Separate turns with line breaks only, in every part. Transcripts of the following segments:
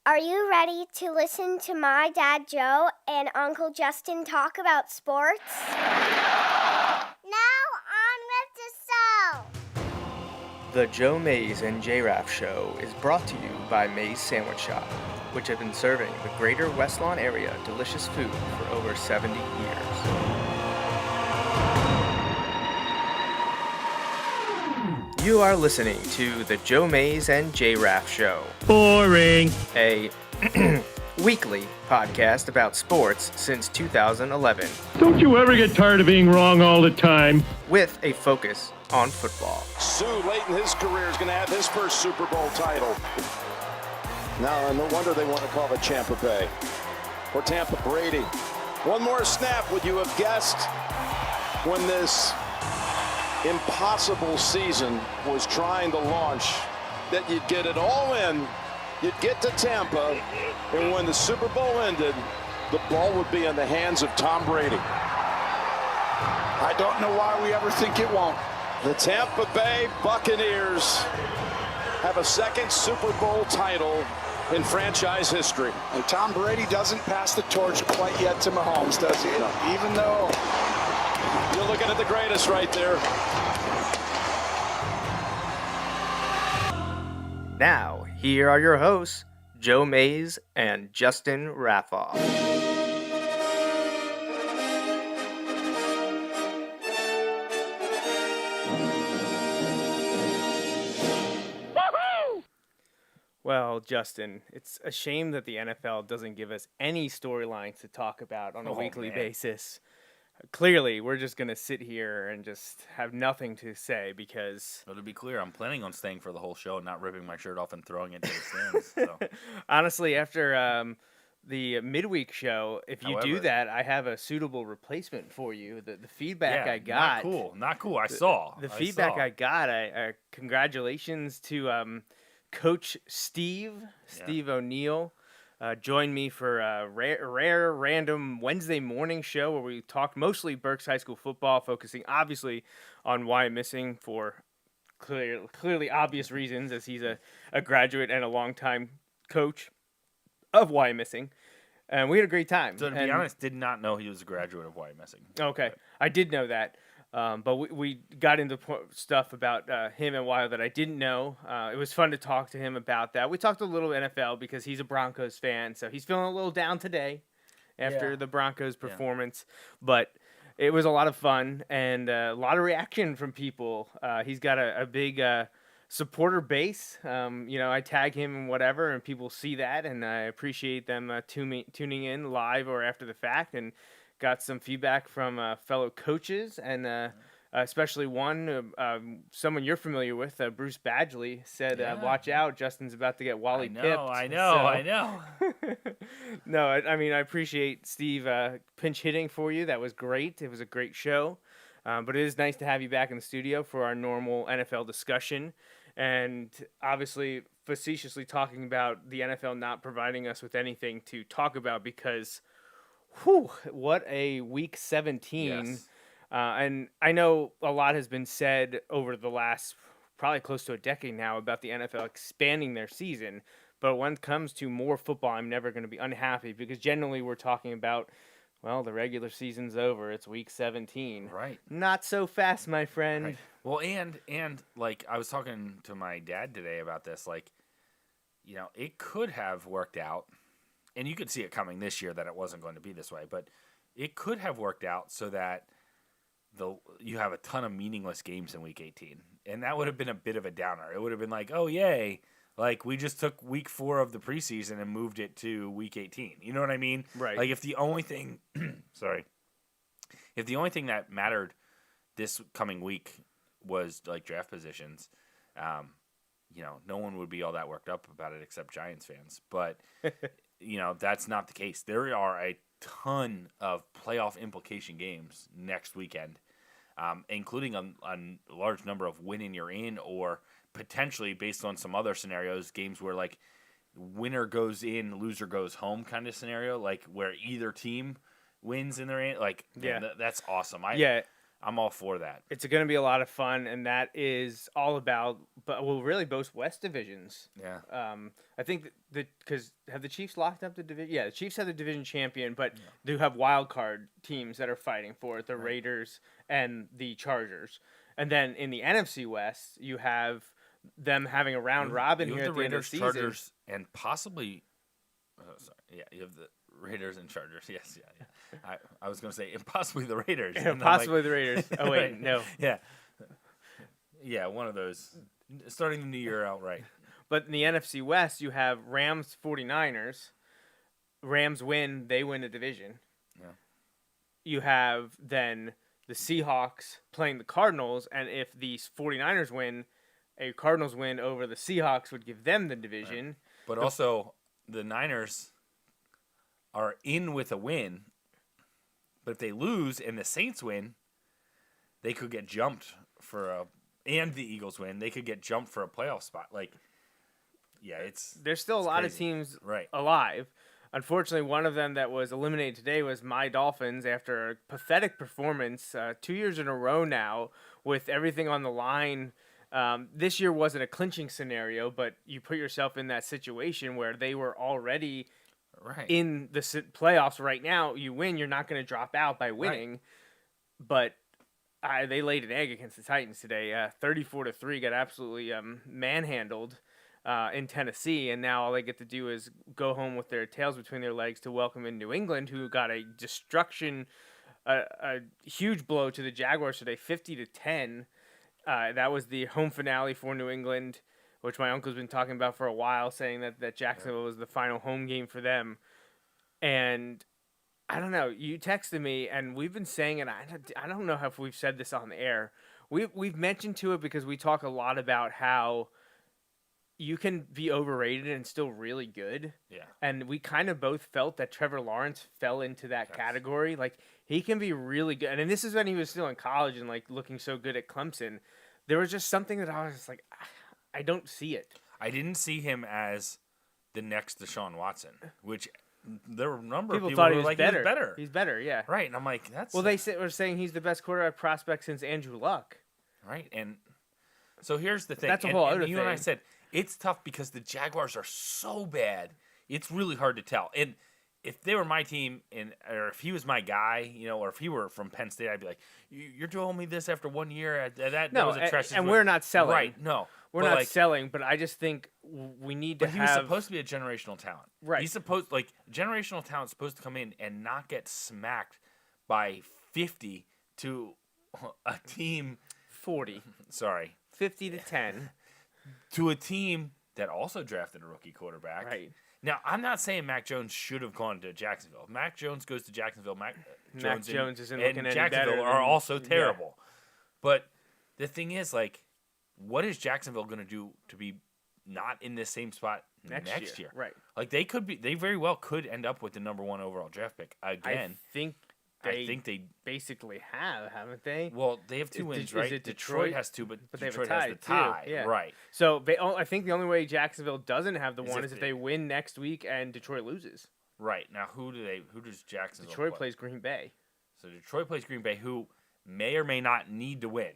Are you ready to listen to my dad Joe and Uncle Justin talk about sports? Now on with the show!
The Joe Mays and J-Raff Show is brought to you by Mays Sandwich Shop, which have been serving the greater West Lawn area delicious food for over 70 years. You are listening to the Joe Mays and J-Raff Show.
Boring.
A weekly podcast about sports since 2011.
Don't you ever get tired of being wrong all the time?
With a focus on football.
Sue, late in his career, is going to have his first Super Bowl title. Now, no wonder they want to call it Tampa Bay. Or Tampa Brady. One more snap, would you have guessed when this impossible season was trying to launch that you'd get it all in, you'd get to Tampa, and when the Super Bowl ended, the ball would be in the hands of Tom Brady. I don't know why we ever think it won't. The Tampa Bay Buccaneers have a second Super Bowl title in franchise history.
And Tom Brady doesn't pass the torch quite yet to Mahomes, does he? Even though
you're looking at the greatest right there.
Now, here are your hosts, Joe Mays and Justin Raffoff. Well, Justin, it's a shame that the NFL doesn't give us any storylines to talk about on a weekly basis. Clearly, we're just going to sit here and just have nothing to say because...
Well, to be clear, I'm planning on staying for the whole show and not ripping my shirt off and throwing it to the stands. So.
Honestly, after the midweek show, if you do that, I have a suitable replacement for you. The feedback I got...
Not cool. I saw.
The feedback I got, congratulations to Coach Steve O'Neill. Joined me for a rare random Wednesday morning show where we talked mostly Berks High School football, focusing obviously on why I'm missing for clearly obvious reasons, as he's a graduate and a longtime coach of why I'm missing. And we had a great time.
So to be honest, did not know he was a graduate of why I'm missing.
Okay, I did know that. But we got into stuff about him and Wild that I didn't know. It was fun to talk to him about that. We talked a little NFL because he's a Broncos fan, so he's feeling a little down today after the Broncos performance. But it was a lot of fun and a lot of reaction from people. He's got a big supporter base. I tag him and whatever, and people see that, and I appreciate them tuning in live or after the fact. And got some feedback from fellow coaches, and especially one, someone you're familiar with, Bruce Badgley, said, watch out, Justin's about to get Wally pipped.
I know.
No, I appreciate Steve pinch hitting for you. That was great. It was a great show. But it is nice to have you back in the studio for our normal NFL discussion. And obviously, facetiously talking about the NFL not providing us with anything to talk about because... Whew, what a week 17.
Yes.
And I know a lot has been said over the last probably close to a decade now about the NFL expanding their season. But when it comes to more football, I'm never going to be unhappy because generally we're talking about, well, the regular season's over. It's week 17.
Right.
Not so fast, my friend.
Right. Well, and like I was talking to my dad today about this, like, it could have worked out. And you could see it coming this year that it wasn't going to be this way, but it could have worked out so that you have a ton of meaningless games in Week 18. And that would have been a bit of a downer. It would have been like, oh, yay, like we just took Week 4 of the preseason and moved it to Week 18. You know what I mean?
Right.
Like if the only thing if the only thing that mattered this coming week was like draft positions, no one would be all that worked up about it except Giants fans. But... that's not the case. There are a ton of playoff implication games next weekend, including a large number of win and you're in, or potentially, based on some other scenarios, games where like winner goes in, loser goes home kind of scenario, like where either team wins and they're in. Like, that's awesome. I'm all for that.
It's going to be a lot of fun, and that is all about, really both West divisions.
Yeah.
I think because have the Chiefs locked up the division? Yeah, the Chiefs have the division champion, but do have wild card teams that are fighting for it: the Raiders and the Chargers. And then in the NFC West, you have them having a round robin
you
here
have
at
the
the end of
Raiders,
the season.
Chargers, and possibly. Oh, sorry. Yeah, you have the Raiders and Chargers. Yes, yeah. I was going to say, and possibly the Raiders. And
Possibly the Raiders. Oh, wait,
right.
no.
Yeah. Yeah, one of those. Starting the new year out right.
But in the NFC West, you have Rams 49ers. Rams win, they win the division.
Yeah.
You have then the Seahawks playing the Cardinals, and if the 49ers win, a Cardinals win over the Seahawks would give them the division.
Right. But also, the Niners are in with a win, but if they lose and the Saints win, they could get jumped and the Eagles win, they could get jumped for a playoff spot. Like, yeah,
there's still a lot
crazy.
of teams
Right.
alive. Unfortunately, one of them that was eliminated today was my Dolphins after a pathetic performance 2 years in a row now with everything on the line. This year wasn't a clinching scenario, but you put yourself in that situation where they were already in the playoffs right now. You win, you're not going to drop out by winning. Right. But they laid an egg against the Titans today. 34-3, got absolutely manhandled in Tennessee, and now all they get to do is go home with their tails between their legs to welcome in New England, who got a huge blow to the Jaguars today, 50-10. That was the home finale for New England, which my uncle's been talking about for a while, saying that Jacksonville was the final home game for them. And I don't know. You texted me, and we've been saying it. I don't know if we've said this on the air. We've mentioned to it because we talk a lot about how you can be overrated and still really good.
Yeah.
And we kind of both felt that Trevor Lawrence fell into that category. Like, he can be really good. And this is when he was still in college and, like, looking so good at Clemson. There was just something that I was just like, I don't see it.
I didn't see him as the next Deshaun Watson, which there were a number
People
of people
thought
who
he
were
was
like,
better. He's better, yeah.
Right, and I'm like, that's...
Well, they were saying he's the best quarterback prospect since Andrew Luck.
Right, and so here's the thing.
That's a whole other thing.
You and I said, it's tough because the Jaguars are so bad. It's really hard to tell. And if they were my team, or if he was my guy, or if he were from Penn State, I'd be like, "You're telling me this after 1 year? That was a trash."
And we're not selling.
Right? No,
we're not selling. But I just think we need to have.
But he was supposed to be a generational talent.
Right.
He's generational talent supposed to come in and not get smacked by 50 to a team
40.
Sorry,
50-10
to a team that also drafted a rookie quarterback.
Right.
Now, I'm not saying Mac Jones should have gone to Jacksonville. If Mac Jones goes to Jacksonville, Mac
Jones isn't
and
looking any
Jacksonville
better
are
than,
also terrible. But the thing is, what is Jacksonville going to do to be not in this same spot next year?
Right.
Like, they very well could end up with the number 1 overall draft pick again.
I think they basically haven't they?
Well, they have 2 wins, right? Detroit has 2, but
they
Detroit
have
has the tie.
Too. Yeah.
Right.
So I think the only way Jacksonville doesn't have the one is if they win next week and Detroit loses.
Right. Now, who does Jacksonville
Detroit
play?
plays Green Bay.
So Detroit plays Green Bay, who may or may not need to win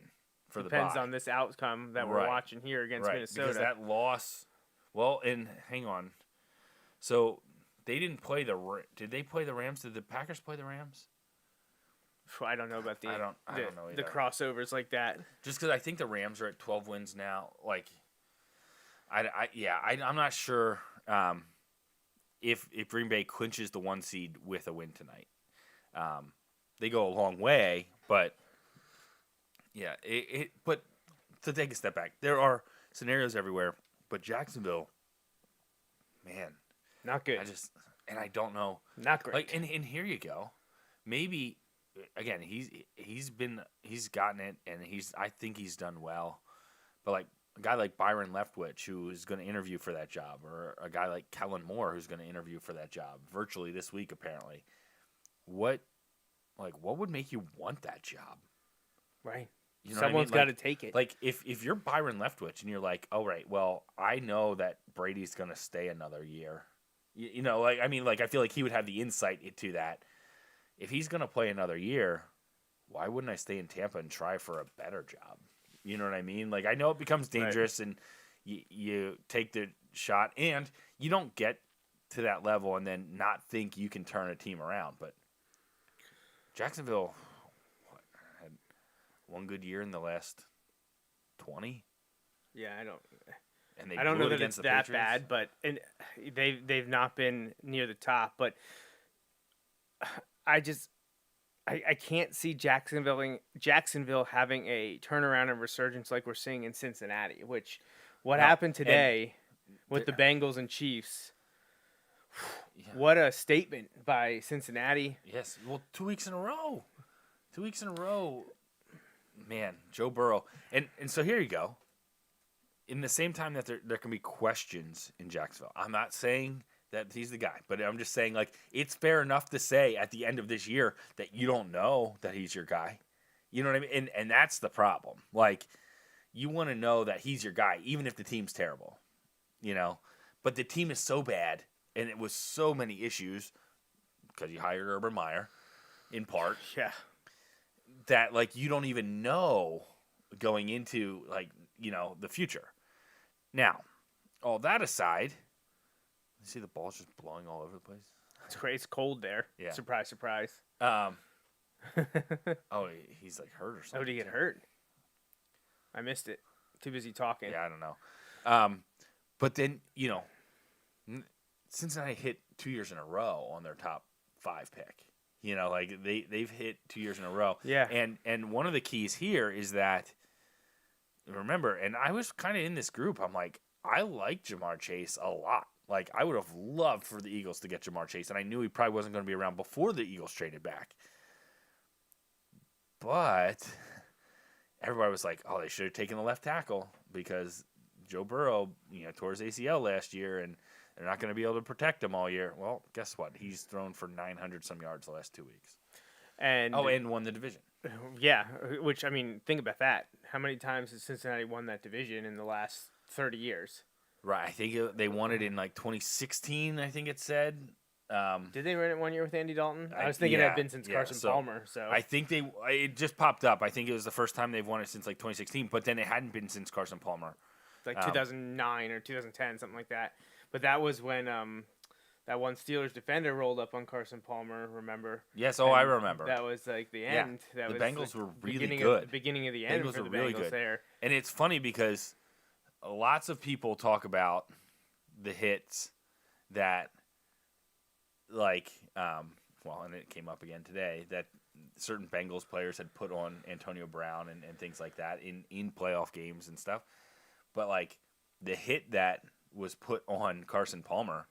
for the bye.
Depends on this outcome that we're watching here against Minnesota.
Because that loss, and hang on. So they didn't play did they play the Rams? Did the Packers play the Rams?
I don't know about
I don't know either.
The crossovers like that.
Just because I think the Rams are at 12 wins now. Like, I'm not sure if Green Bay clinches the 1 seed with a win tonight. They go a long way, but yeah, but to take a step back, there are scenarios everywhere, but Jacksonville, man,
not good.
I don't know,
not great.
Like, and here you go, maybe. Again, he's gotten it, and I think he's done well. But like a guy like Byron Leftwich, who is going to interview for that job, or a guy like Kellen Moore, who's going to interview for that job virtually this week, apparently. What would make you want that job?
Right.
You know
Someone's got to take it.
Like if you're Byron Leftwich and you're like, oh right, well I know that Brady's going to stay another year. I feel like he would have the insight into that. If he's going to play another year, why wouldn't I stay in Tampa and try for a better job? You know what I mean? Like, I know it becomes dangerous and you take the shot and you don't get to that level and then not think you can turn a team around. But Jacksonville had one good year in the last 20.
Yeah,
And they
I don't
blew
know
it
that it's
against the
that
Patriots.
bad, but and they've not been near the top. But I can't see Jacksonville having a turnaround and resurgence like we're seeing in Cincinnati. Which what
No,
happened today with the
the-
Bengals and Chiefs?
Yeah.
What a statement by Cincinnati.
Yes. Well, 2 weeks in a row. 2 weeks in a row. Man, Joe Burrow. And so here you go. In the same time that there can be questions in Jacksonville, I'm not saying that he's the guy, but I'm just saying, like, it's fair enough to say at the end of this year that you don't know that he's your guy. You know what I mean? And that's the problem. Like, you want to know that he's your guy, even if the team's terrible, you know? But the team is so bad, and it was so many issues because you hired Urban Meyer, in part,
Yeah.
that, like, you don't even know going into, like, you know, the future. Now, all that aside, you see the ball's just blowing all over the place?
It's great. It's cold there.
Yeah.
Surprise, surprise.
Oh, he's, like, hurt or something.
Oh, did he get
too.
hurt? I missed it. Too busy talking.
Yeah, I don't know. But then, you know, Cincinnati hit 2 years in a row on their top 5 pick. You know, like, they've hit 2 years in a row.
Yeah.
And one of the keys here is that, remember, and I was kind of in this group, I'm like, I like Jamar Chase a lot. Like, I would have loved for the Eagles to get Jamar Chase, and I knew he probably wasn't going to be around before the Eagles traded back. But everybody was like, oh, they should have taken the left tackle because Joe Burrow, you know, tore his ACL last year, and they're not going to be able to protect him all year. Well, guess what? He's thrown for 900-some yards the last 2 weeks.
And
And won the division.
yeah, which, I mean, think about that. How many times has Cincinnati won that division in the last 30 years?
Right. I think they won it in, like, 2016, I think it said.
Did they win it 1 year with Andy Dalton? I
I-
was thinking it
yeah,
had been since
yeah,
Carson
so
Palmer. So
I think it just popped up. I think it was the first time they've won it since, like, 2016, but then it hadn't been since Carson Palmer.
like 2009 or 2010, something like that. But that was when that one Steelers defender rolled up on Carson Palmer. Remember?
Yes, I
And
remember.
That was like the end. That
the
was
Bengals
the
were really
beginning
good.
Of, beginning of the end
Bengals
for
were
the
really
Bengals
good.
there.
And it's funny because lots of people talk about the hits that, like, well, and it came up again today, that certain Bengals players had put on Antonio Brown and things like that in playoff games and stuff. But, like, the hit that was put on Carson Palmer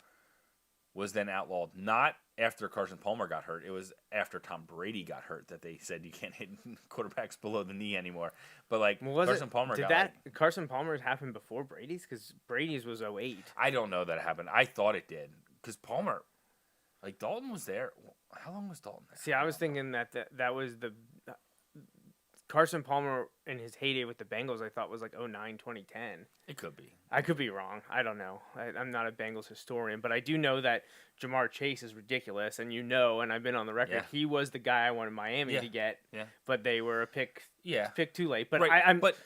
was then outlawed, not after Carson Palmer got hurt. It was after Tom Brady got hurt that they said you can't hit quarterbacks below the knee anymore. But, like, Carson Palmer
did
got,
that
like,
Carson Palmer's happen before Brady's? Because Brady's was 08.
I don't know that it happened. I thought it did because Palmer, like, Dalton was there. How long was Dalton there?
See, I was thinking that was the Carson Palmer in his heyday with the Bengals. I thought was like 09, 2010.
It could be.
I could be wrong. I don't know. I'm not a Bengals historian, but I do know that Jamar Chase is ridiculous, and and I've been on the record,
Yeah.
he was the guy I wanted Miami
Yeah.
to get,
Yeah.
but they were a pick too late. But
Right.
I'm
but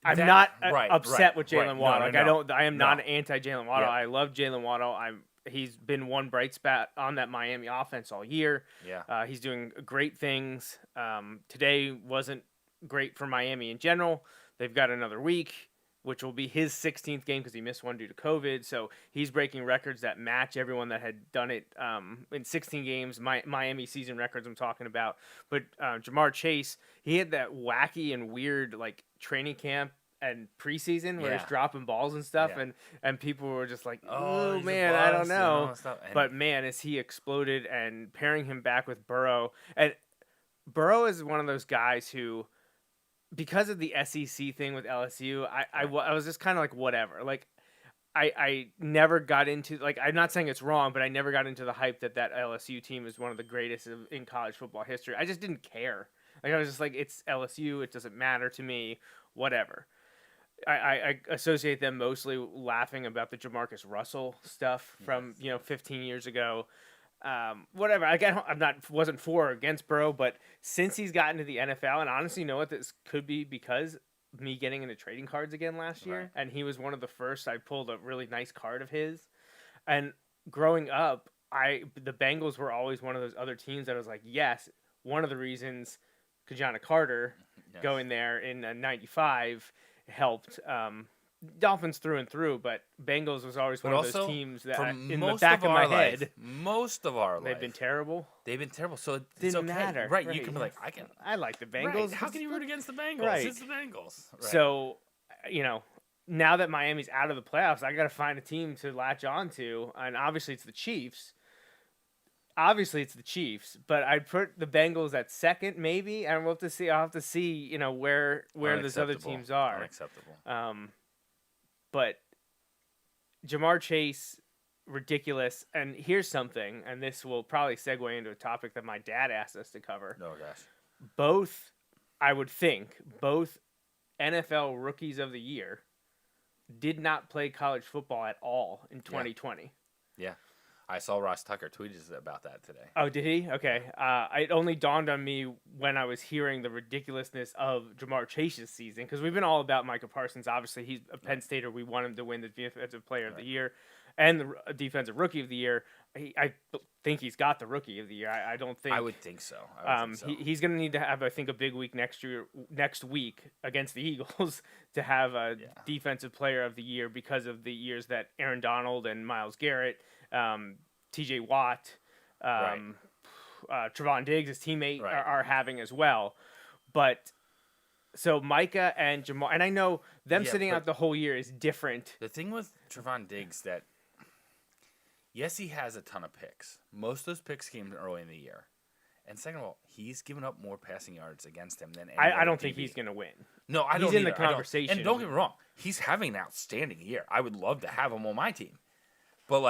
I'm
that-
not
right,
upset
right,
with
right.
Jalen
No,
Waddle.
no,
Like
no.
I am not
No.
anti Jalen Waddle.
Yeah.
I love Jalen Waddle. He's been one bright spot on that Miami offense all year.
Yeah.
He's doing great things. Today wasn't great for Miami in general. They've got another week, which will be his 16th game because he missed one due to COVID. So he's breaking records that match everyone that had done it in 16 games, Miami season records I'm talking about. But Jamar Chase, he had that wacky and weird like training camp and preseason where he's
Yeah.
dropping balls and stuff,
Yeah.
and people were just like,
Oh,
oh
he's a
man, I don't
bust and all
know.
that stuff. And-
But man, as he exploded and pairing him back with Burrow, and Burrow is one of those guys who, because of the SEC thing with LSU, I was just kind of like whatever. Like I never got into, like, I'm not saying it's wrong, but I never got into the hype that LSU team is one of the greatest in college football history. I just didn't care. Like I was just like, it's LSU. It doesn't matter to me. Whatever. I associate them mostly laughing about the Jamarcus Russell stuff from 15 years ago. whatever. Wasn't for or against Burrow, but since he's gotten to the NFL, and honestly, you know what, this could be because me getting into trading cards again last year,
Right.
and he was one of the first. I pulled a really nice card of his, and growing up, the Bengals were always one of those other teams that I was like, yes, one of the reasons Kajana Carter going there in '95 helped. Dolphins through and through, but Bengals was always one of those teams that in the back of my head,
most of our life,
they've been terrible.
So it's
Didn't
okay.
matter.
Right? You can be like,
I like the Bengals.
Right. How can you root against the Bengals?
Right.
It's the Bengals. Right.
So, now that Miami's out of the playoffs, I got to find a team to latch on to, and obviously it's the Chiefs. But I'd put the Bengals at second, maybe, and we'll have to see. I'll have to see, where those other teams are.
Unacceptable.
But Jamar Chase, ridiculous. And here's something, and this will probably segue into a topic that my dad asked us to cover.
Oh gosh.
Both NFL Rookies of the Year did not play college football at all in 2020.
Yeah. I saw Ross Tucker tweeted about that today.
Oh, did he? Okay. It only dawned on me when I was hearing the ridiculousness of Jamar Chase's season, because we've been all about Micah Parsons. Obviously, he's a Penn Stater. We want him to win the Defensive Player of the Year and the Defensive Rookie of the Year. I think he's got the Rookie of the Year. I don't think.
I would think so.
He's going to need to have, I think, a big week next week against the Eagles to have a Defensive Player of the Year because of the years that Aaron Donald and Myles Garrett, T.J. Watt, Trevon Diggs, his teammate, are having as well. But so Micah and Jamar, and I know them sitting out the whole year is different.
The thing with Trevon Diggs that, yes, he has a ton of picks. Most of those picks came early in the year. And second of all, he's given up more passing yards against him than any
I don't
other
think
DB.
he's going to win.
No, I don't.
He's in
either.
the conversation.
And don't get me wrong, he's having an outstanding year. I would love to have him on my team. But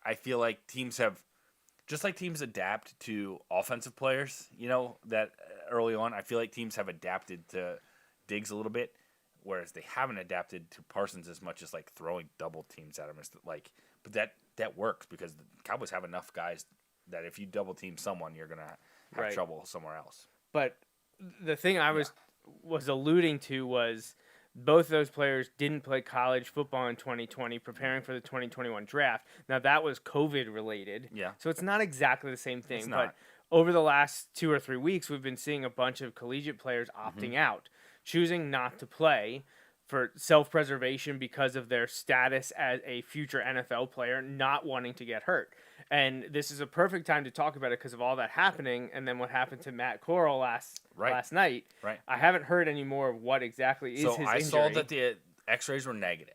I feel like teams adapt to offensive players, that early on, I feel like teams have adapted to Diggs a little bit, whereas they haven't adapted to Parsons as much as throwing double teams at him. But that works because the Cowboys have enough guys that if you double team someone, you're gonna have trouble somewhere else.
But the thing I was alluding to was both those players didn't play college football in 2020, preparing for the 2021 draft. Now, that was COVID related.
Yeah.
So it's not exactly the same thing.
It's
but
not.
over the last 2 or 3 weeks, we've been seeing a bunch of collegiate players opting out, choosing not to play for self-preservation because of their status as a future NFL player, not wanting to get hurt. And this is a perfect time to talk about it because of all that happening, and then what happened to Matt Corral last night.
Right.
I haven't heard any more of what exactly is his injury.
So I saw that the X-rays were negative.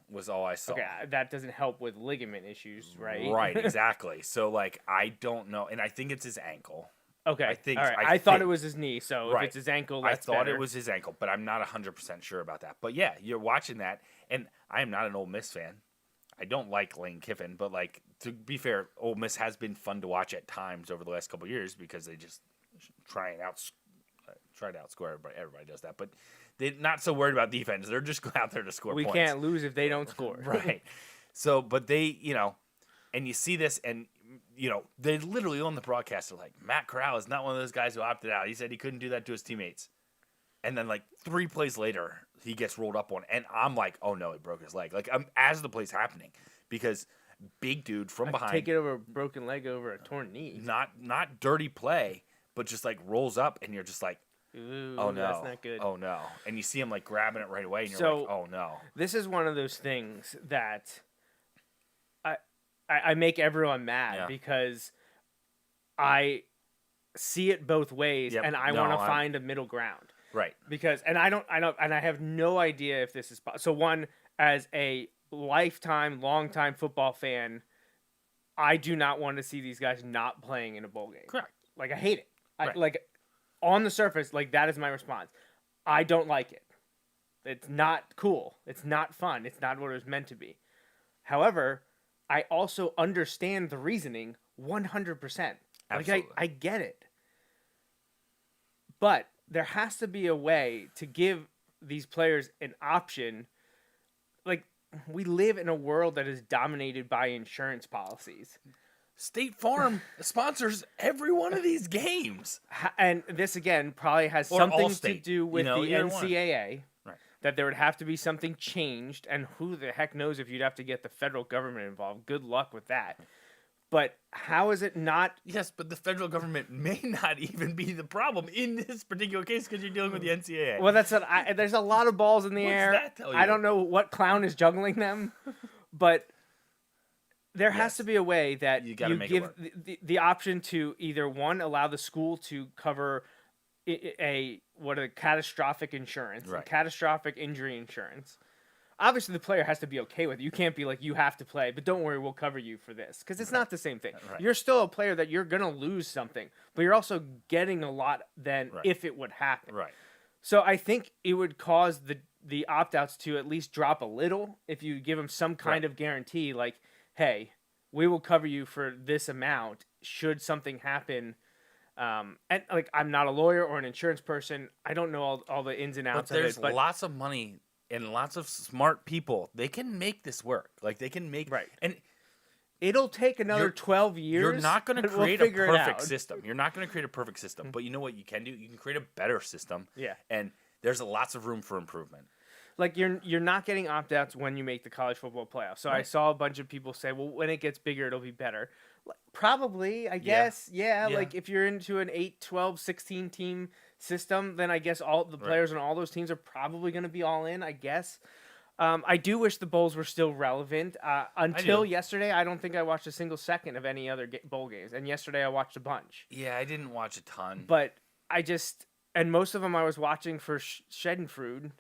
Was all I saw.
Okay, that doesn't help with ligament issues, right?
Right, exactly. So I don't know, and I think it's his ankle.
Okay, all right. I thought it was his knee, so if it's his ankle, that's
I thought
better.
it was his ankle, but I'm not 100% sure about that. But yeah, you're watching that, and I am not an Ole Miss fan. I don't like Lane Kiffin, but to be fair, Ole Miss has been fun to watch at times over the last couple of years because they just try to outscore everybody. Everybody does that, but they're not so worried about defense. They're just out there to score points.
We can't lose if they don't score.
Right. So, but they, and you see this, and they literally on the broadcast are like, Matt Corral is not one of those guys who opted out. He said he couldn't do that to his teammates. And then 3 plays later, he gets rolled up on, and I'm like, oh no, he broke his leg. As the play's happening, because big dude from behind,
take it over a broken leg over a torn knee.
Not dirty play, but just rolls up, and you're just like,
ooh,
oh no,
that's not good.
Oh no, and you see him grabbing it right away, and you're like, oh no.
This is one of those things that I make everyone mad because I see it both ways, and I want to find a middle ground.
Right.
Because I have no idea if this is possible. So one, as a long-time football fan, I do not want to see these guys not playing in a bowl game.
Correct.
I hate it.
Right.
On the surface, that is my response. I don't like it. It's not cool. It's not fun. It's not what it was meant to be. However, I also understand the reasoning 100%.
Absolutely.
I get it. But there has to be a way to give these players an option. we live in a world that is dominated by insurance policies.
State Farm sponsors every one of these games.
And this, again, probably has
Or
something to
Allstate,
do with the
either one.
NCAA.
Right.
That there would have to be something changed, and who the heck knows if you'd have to get the federal government involved. Good luck with that. But how is it not?
Yes, but the federal government may not even be the problem in this particular case because you're dealing with the NCAA.
Well, that's what there's a lot of balls in the
What's
air.
that tell you?
I don't know what clown is juggling them, but there has
Yes.
to be a way that
You
you,
gotta make it
give
work.
the option to either one, allow the school to cover a catastrophic insurance,
Right.
catastrophic injury insurance. Obviously, the player has to be okay with it. You can't be like, you have to play, but don't worry, we'll cover you for this. Because it's not the same thing.
Right.
You're still a player that you're going to lose something, but you're also getting a lot than
Right.
if it would happen.
Right.
So I think it would cause the opt-outs to at least drop a little if you give them some kind
Right.
of guarantee, like, hey, we will cover you for this amount should something happen. And like, I'm not a lawyer or an insurance person. I don't know all the ins and
But
outs
there's
of it. But
lots of money and lots of smart people. They can make this work. Like they can make
Right.
And
it'll take another
You're-
12 years.
you're not going to
but we'll
create a
figure it
perfect
out.
system. You're not going to create a perfect system. But you know what you can do? You can create a better system.
Yeah.
And there's lots of room for improvement.
Like you're not getting opt-outs when you make the college football playoff. So I
Right.
saw a bunch of people say, well, when it gets bigger, it'll be better. Probably, I guess. Yeah.
Yeah.
Like if you're into an 8, 12, 16 team system, then I guess all the players on all those teams are probably going to be all in, I guess. I do wish the bowls were still relevant. Until
do.
yesterday, I don't think I watched a single second of any other bowl games. And yesterday I watched a bunch.
Yeah, I didn't watch a ton.
But and most of them I was watching for Schadenfreude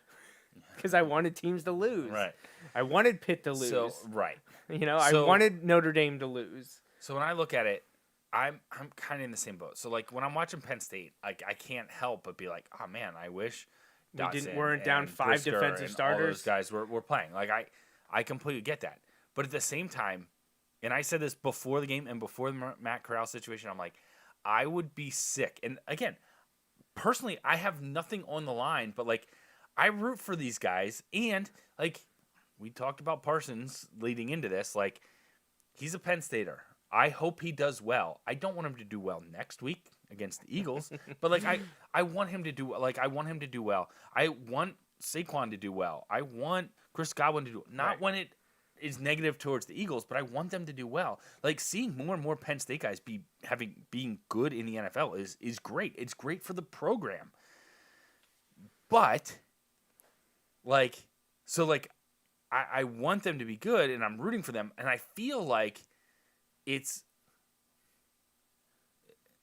because I wanted teams to lose.
Right.
I wanted Pitt to lose.
So right.
I
So-
wanted Notre Dame to lose.
So when I look at it, I'm kind of in the same boat. So like when I'm watching Penn State, like I can't help but be like, oh man, I wish
weren't down
and
5
Brisker
defensive
and
starters.
all those guys were playing. Like I completely get that. But at the same time, and I said this before the game and before the Matt Corral situation, I'm like, I would be sick. And again, personally, I have nothing on the line, but like I root for these guys, and like we talked about Parsons leading into this, like he's a Penn Stater. I hope he does well. I don't want him to do well next week against the Eagles, but like I want him to do well. I want Saquon to do well. I want Chris Godwin to do not
Right.
when it is negative towards the Eagles, but I want them to do well. Like seeing more and more Penn State guys being good in the NFL is great. It's great for the program. But I want them to be good, and I'm rooting for them, and I feel like it's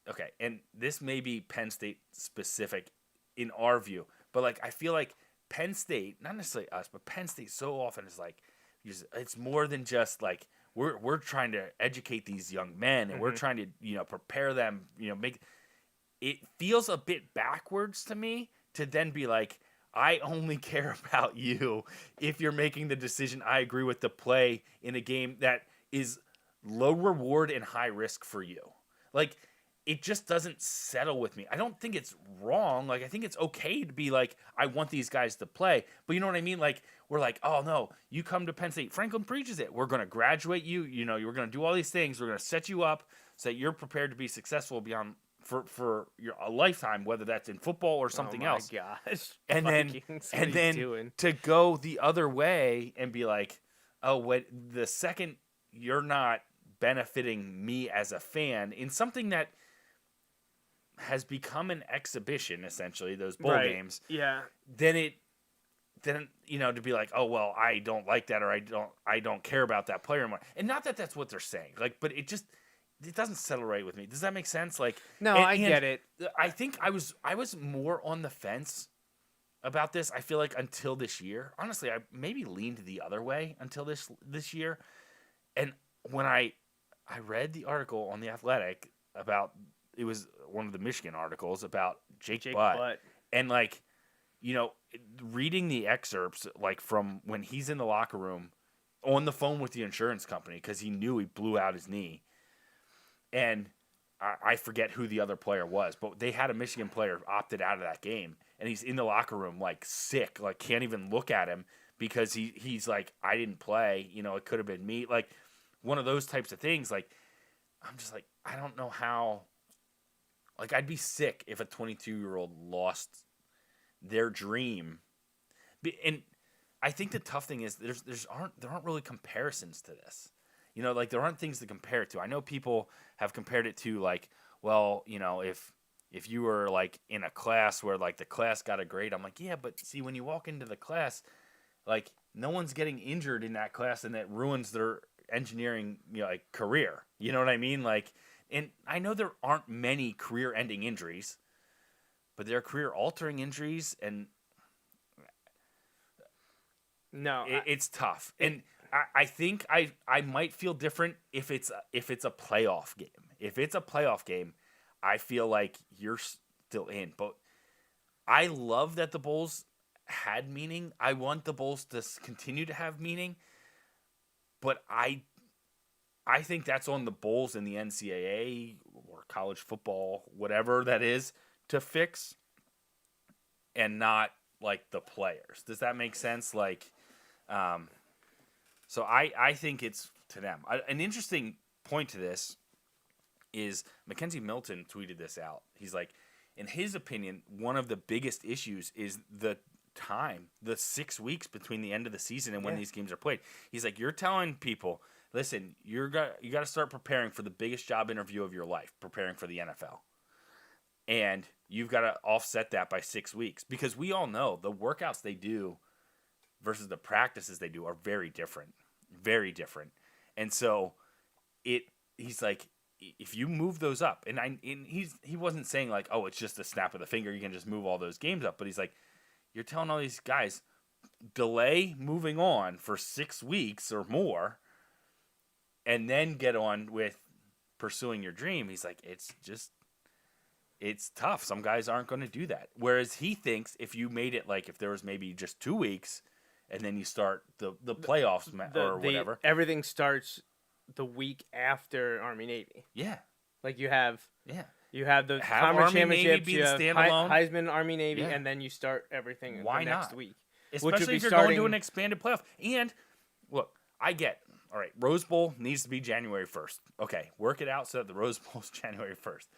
okay. And this may be Penn State specific in our view, but like I feel like Penn State, not necessarily us, but Penn State so often is like it's more than just like we're trying to educate these young men, and we're trying to prepare them, make it feels a bit backwards to me to then be like, I only care about you if you're making the decision I agree with to play in a game that is low reward and high risk for you. Like, it just doesn't settle with me. I don't think it's wrong. Like, I think it's okay to be like, I want these guys to play. But you know what I mean? Like, we're like, oh, no, you come to Penn State. Franklin preaches it. We're going to graduate you. You're going to do all these things. We're going to set you up so that you're prepared to be successful beyond for a lifetime, whether that's in football or something else.
Oh my gosh.
And
Vikings, what are you
then
doing?
to go the other way and be like, oh, what the second you're not benefiting me as a fan in something that has become an exhibition, essentially, those bowl
Right.
games,
Yeah.
then to be like, oh well, I don't like that, or I don't care about that player anymore. And not that that's what they're saying, like, but it doesn't settle right with me. Does that make sense? Like,
No, I get it.
I think I was more on the fence about this. I feel like until this year, honestly, I maybe leaned the other way until this year. And when I read the article on The Athletic about, it was one of the Michigan articles about Jake Butt. And like, reading the excerpts, like from when he's in the locker room on the phone with the insurance company, because he knew he blew out his knee. And I forget who the other player was, but they had a Michigan player opted out of that game. And he's in the locker room, like sick, like can't even look at him because he's like, I didn't play. It could have been me. Like, one of those types of things. Like, I'm just like, I don't know how. Like, I'd be sick if a 22-year-old lost their dream. And I think the tough thing is there aren't really comparisons to this. Like, there aren't things to compare it to. I know people have compared it to, like, well, if you were, like, in a class where, like, the class got a grade, I'm like, yeah, but see, when you walk into the class, like, no one's getting injured in that class, and that ruins their engineering, like, career. You know what I mean? Like, and I know there aren't many career-ending injuries, but there are career-altering injuries, and
No,
it's tough. And I think I might feel different if it's a playoff game. If it's a playoff game, I feel like you're still in. But I love that the Bulls had meaning. I want the Bulls to continue to have meaning. But I think that's on the Bulls and the NCAA or college football, whatever that is, to fix, and not like the players. Does that make sense? Like, so I think it's to them. An interesting point to this is Mackenzie Milton tweeted this out. He's like, in his opinion, one of the biggest issues is the time, the 6 weeks between the end of the season and when these games are played. He's like, you're telling people, listen, you got to start preparing for the biggest job interview of your life, preparing for the NFL. And you've got to offset that by 6 weeks, because we all know the workouts they do versus the practices they do are very different. Very different. And so he's like, if you move those up, and he wasn't saying like, oh, it's just a snap of the finger, you can just move all those games up, but he's like, you're telling all these guys, delay moving on for 6 weeks or more, and then get on with pursuing your dream. He's like, it's tough. Some guys aren't going to do that. Whereas he thinks if you made it like, if there was maybe just 2 weeks, and then you start the playoffs or whatever.
Everything starts the week after Army Navy.
Yeah.
Like you have the
Have
conference
Army, Navy
championships,
be
you
the
have
standalone.
Heisman, Army Navy,
Yeah.
and then you start everything
Why
the next
not?
week.
Especially if you're going to an expanded playoff. And look, I get, all right, Rose Bowl needs to be January 1st. Okay, work it out so that the Rose Bowl is January 1st.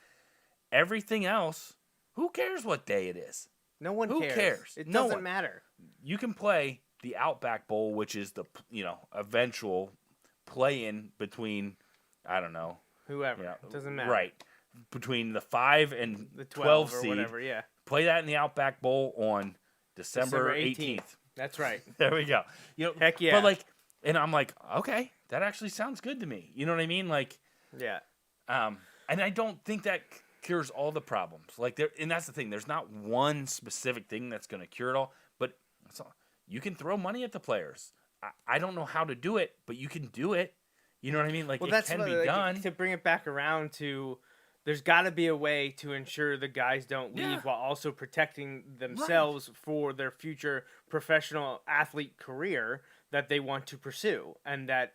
Everything else, who cares what day it is?
No one
Who cares?
It
No
doesn't
one.
matter.
You can play the Outback Bowl, which is the eventual play-in between, I don't know.
Whoever. It doesn't matter.
Right. Between the 5 and
The
12
or
seed.
whatever, yeah.
Play that in the Outback Bowl on December 18th.
That's right.
There we go.
Heck yeah.
But like, and I'm like, okay, that actually sounds good to me. You know what I mean? Like,
Yeah.
and I don't think that cures all the problems. Like, and that's the thing. There's not one specific thing that's going to cure it all. But you can throw money at the players. I don't know how to do it, but you can do it. You know what I mean? Like, it can be done.
To bring it back around to, there's got to be a way to ensure the guys don't leave while also protecting themselves for their future professional athlete career that they want to pursue. And that,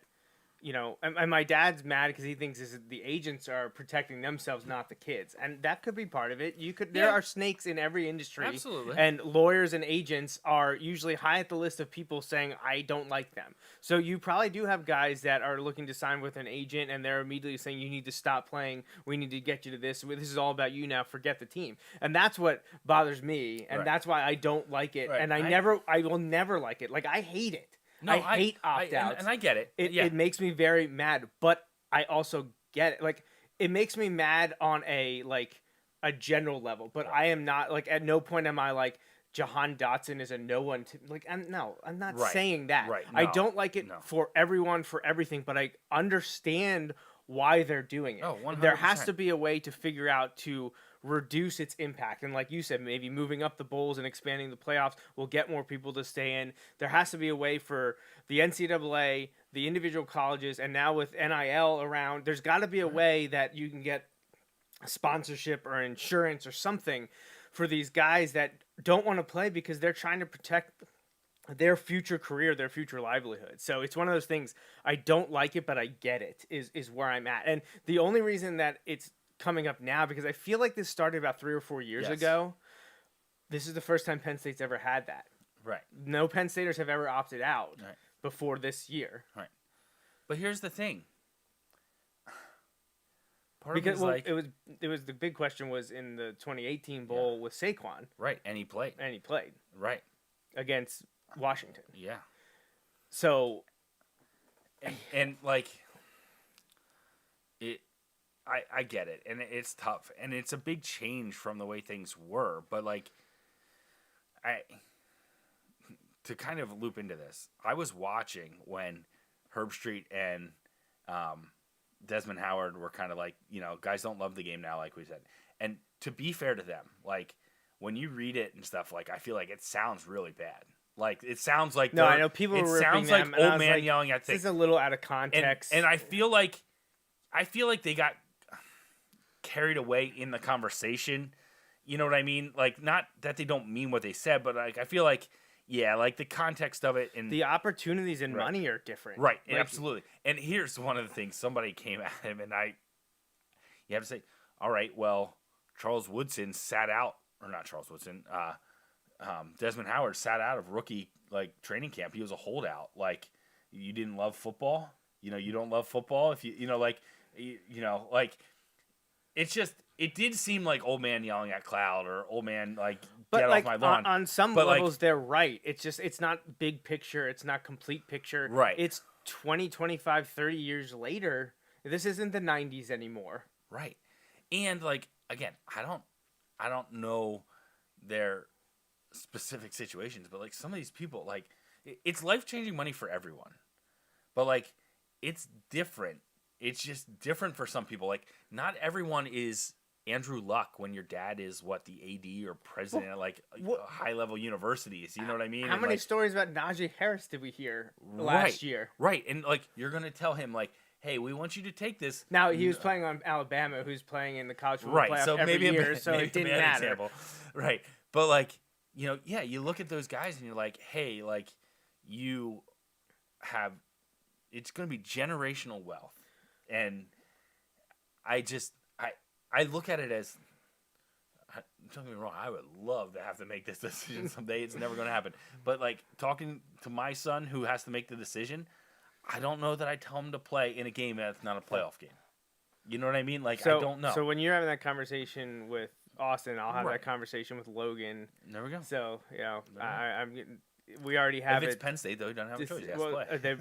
and my dad's mad because he thinks the agents are protecting themselves, not the kids. And that could be part of it. There are snakes in every industry.
Absolutely.
And lawyers and agents are usually high at the list of people saying, I don't like them. So you probably do have guys that are looking to sign with an agent and they're immediately saying, you need to stop playing. We need to get you to this. This is all about you now. Forget the team. And that's what bothers me. And that's why I don't like it.
Right.
And I will never like it. Like, I hate it.
No,
I hate opt-outs.
And I get it.
It makes me very mad, but I also get it. Like, it makes me mad on a general level, but I am not, like, at no point am I like, Jahan Dotson is a no one to, like, I'm not saying that.
Right.
I
No.
don't like it for everyone, for everything, but I understand why they're doing it.
Oh, 100%.
There has to be a way to figure out to reduce its impact. And like you said, maybe moving up the bowls and expanding the playoffs will get more people to stay in. There has to be a way for the NCAA, the individual colleges, and now with NIL around, there's got to be a way that you can get sponsorship or insurance or something for these guys that don't want to play because they're trying to protect their future career, their future livelihood. So it's one of those things, I don't like it, but I get it, is where I'm at. And the only reason that it's coming up now, because I feel like this started about 3 or 4 years ago. This is the first time Penn State's ever had that.
Right.
No Penn Staters have ever opted out
Right.
before this year.
Right. But here's the thing. Part
Because
of me is
it was the big question was in the 2018 bowl with Saquon,
right, and he played.
right against Washington.
Yeah.
So
And like it I get it, and it's tough, and it's a big change from the way things were, but like to kind of loop into this, I was watching when Herb Street and Desmond Howard were kind of like, guys don't love the game now, like we said. And to be fair to them, like when you read it and stuff, like I feel like it sounds really bad. Like it sounds like
I know people were ripping
sounds like
them, and I
old
was
man
like,
yelling at
this
things.
is a little out of context.
And I feel like they got carried away in the conversation. You know what I mean? Like not that they don't mean what they said, but like I feel like like the context of it and
the opportunities and money are different.
Right,
Like,
absolutely. And here's one of the things somebody came at him, and you have to say, all right, well, Charles Woodson sat out, or not Charles Woodson, Desmond Howard sat out of rookie like training camp. He was a holdout. Like you didn't love football. You don't love football if like it's just it did seem like old man yelling at cloud or old man like
but
get
like
off my lawn.
on some
But,
levels, they're right. It's not big picture. It's not complete picture.
Right.
It's 20, 25, 30 years later. This isn't the 90s anymore.
Right. And like again, I don't know their specific situations, but like some of these people, like it's life-changing money for everyone. But like it's different. It's just different for some people. Like not everyone is Andrew Luck when your dad is the AD or president at like high-level universities. You know what I mean?
How
And,
many
like,
stories about Najee Harris did we hear last year?
Right. And like you're going to tell him like, "Hey, we want you to take this."
Now he was playing on Alabama, who's playing in the college football
Right.
playoff
So
every
maybe
year, so
maybe
it didn't
a bad
matter.
example. Right. But like, you look at those guys and you're like, "Hey, like you have it's going to be generational wealth." And I look at it as, don't get me wrong, I would love to have to make this decision someday. It's never going to happen. But like talking to my son who has to make the decision, I don't know that I tell him to play in a game that's not a playoff game. You know what I mean? Like, I don't know.
So when you're having that conversation with Austin, I'll have
Right.
that conversation with Logan.
There we go.
So, I'm getting, we already have
if it's
it.
Penn State, though, you don't have a choice. You have to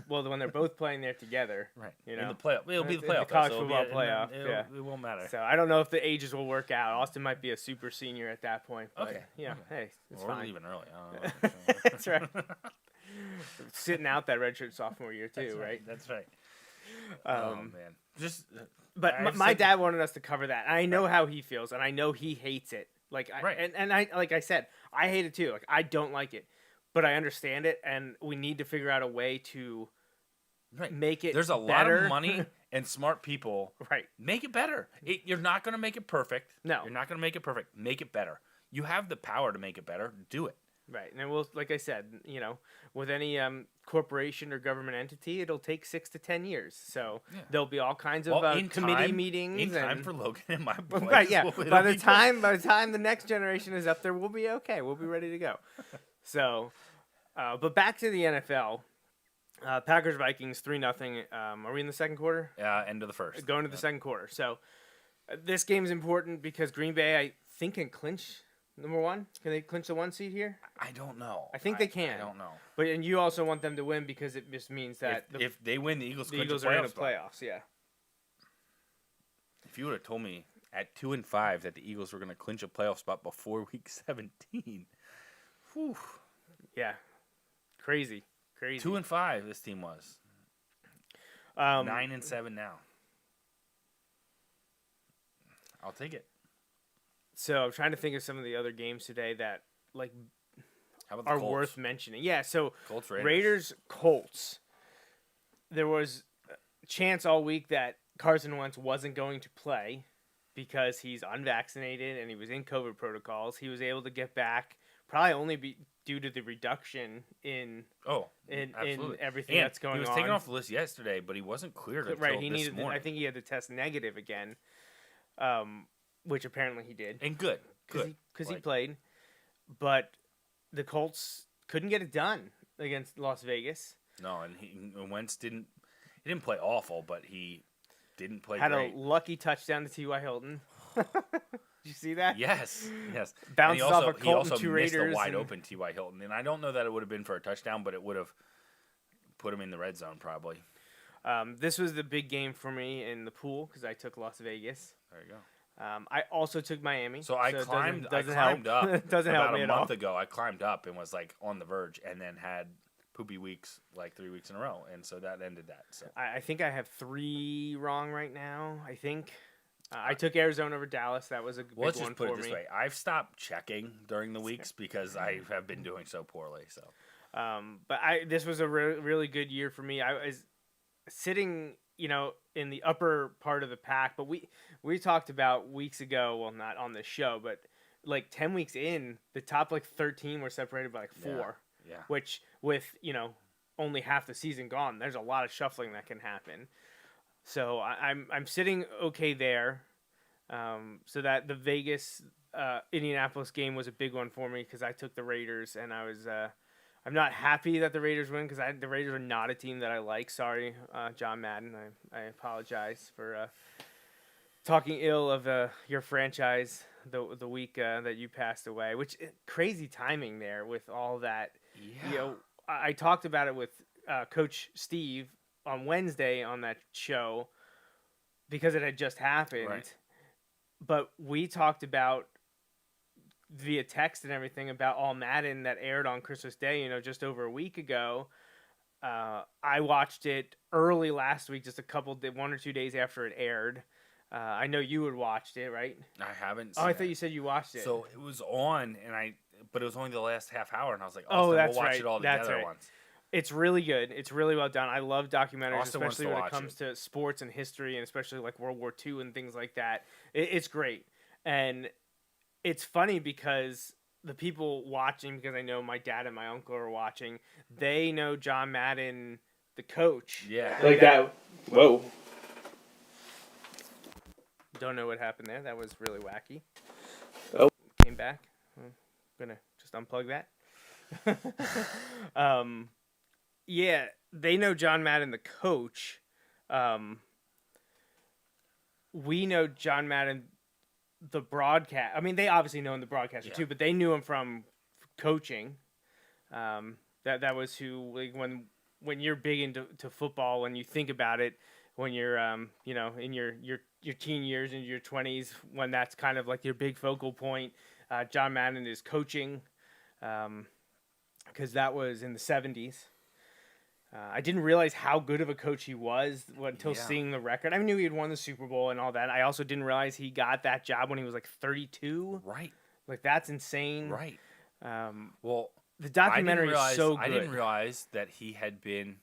play.
When they're both playing there together.
Right.
You
In
know.
the playoff. It'll be the
In the
playoff.
college
so
football playoff, yeah.
It won't matter.
So I don't know if the ages will work out. Austin might be a super senior at that point. But,
Okay.
hey, it's
Or
fine.
leaving early. I don't know.
That's right. Sitting out that redshirt sophomore year too, right?
That's right. Oh man, just.
But my dad wanted us to cover that. I know how he feels, and I know he hates it. Like, like I said, I hate it too. Like, I don't like it, but I understand it, and we need to figure out a way to make it.
There's a
better.
lot of money and smart people.
Right.
Make it better. You're not going to make it perfect.
No.
You're not going to make it perfect. Make it better. You have the power to make it better. Do it.
Right, and we'll, like I said, with any corporation or government entity, it'll take 6 to 10 years. So there'll be all kinds of committee meetings.
In time for Logan and my boys.
Right, yeah. By the time the next generation is up there, we'll be okay. We'll be ready to go. So, but back to the NFL. Packers Vikings 3-0. Are we in the second quarter?
End of the first.
Going to the second quarter. So this game's important because Green Bay, I think, can clinch. Number one, can they clinch the 1 seed here?
I don't know.
I think they can.
I don't know.
But and you also want them to win because it just means that
If they win, the Eagles
the Eagles are in the playoffs. Yeah.
If you would have told me at 2-5 that the Eagles were going to clinch a playoff spot before Week 17, whew.
Yeah. Crazy.
2-5, this team was 9-7 now. I'll take it.
So I'm trying to think of some of the other games today that
How about the
are
Colts?
worth mentioning. Yeah. So
Colts,
Raiders Colts. There was a chance all week that Carson Wentz wasn't going to play because he's unvaccinated and he was in COVID protocols. He was able to get back, probably only due to the reduction in everything
and
that's going on.
He was taken off the list yesterday, but he wasn't cleared until
Right, he
this
needed.
morning.
I think he had to test negative again, which apparently he did
And good.
because he played. But the Colts couldn't get it done against Las Vegas.
No, and Wentz didn't play awful, but he didn't play
Had
great.
a lucky touchdown to T.Y. Hilton. Did you see that?
Yes.
Bounces off a
he
Colt
also
and two
missed
Raiders.
a wide open T.Y. Hilton, and I don't know that it would have been for a touchdown, but it would have put him in the red zone probably.
This was the big game for me in the pool because I took Las Vegas.
There you go.
I also took Miami.
So I
it
climbed
help.
up
It doesn't
about
help me
a
at
month
all.
ago. I climbed up and was like on the verge, and then had poopy weeks like 3 weeks in a row, and so that ended that. So
I think I have 3 wrong right now. I think I took Arizona over Dallas. That was a big
let's
one
just put
for
it this
me.
way: I've stopped checking during the weeks because I have been doing so poorly. So
But this was a really good year for me. I was sitting, in the upper part of the pack. But we talked about weeks ago, well, not on this show, but like 10 weeks in, the top 13 were separated by 4.
Yeah.
Which with only half the season gone, there's a lot of shuffling that can happen. So I'm sitting okay there. So that the Vegas Indianapolis game was a big one for me because I took the Raiders, and I'm not happy that the Raiders win because the Raiders are not a team that I like. Sorry, John Madden. I apologize for talking ill of your franchise the week that you passed away. Which crazy timing there with all that.
Yeah.
I talked about it with Coach Steve on Wednesday on that show because it had just happened.
Right.
But we talked about via text and everything about All Madden that aired on Christmas Day, just over a week ago. I watched it early last week, just 1 or 2 days after it aired. I know you had watched it, right?
I haven't.
Oh, I thought you said you watched it.
So it was on, but it was only the last half hour, and I was like,
Oh,
Austin,
that's
we'll watch
right.
it all
That's
together
right.
once.
It's really good. It's really well done. I love documentaries,
Austin wants
especially
to
when it
watch
comes
it.
to sports and history, and especially like World War II and things like that. It's great. And it's funny because the people watching, because I know my dad and my uncle are watching, they know John Madden, the coach.
Yeah.
Like that. Whoa. Don't know what happened there. That was really wacky.
Oh.
Came back. I'm going to just unplug that. Yeah, they know John Madden, the coach. We know John Madden, the broadcast. I mean, they obviously know him, the broadcaster too, but they knew him from coaching. That was who, like, when you're big into football, when you think about it, when you're in your teen years, into your 20s, when that's kind of like your big focal point. John Madden is coaching, because that was in the 70s. I didn't realize how good of a coach he was until seeing the record. I knew he had won the Super Bowl and all that. I also didn't realize he got that job when he was like 32.
Right.
Like, that's insane.
Right.
Well, the documentary is so good.
I didn't realize that he had been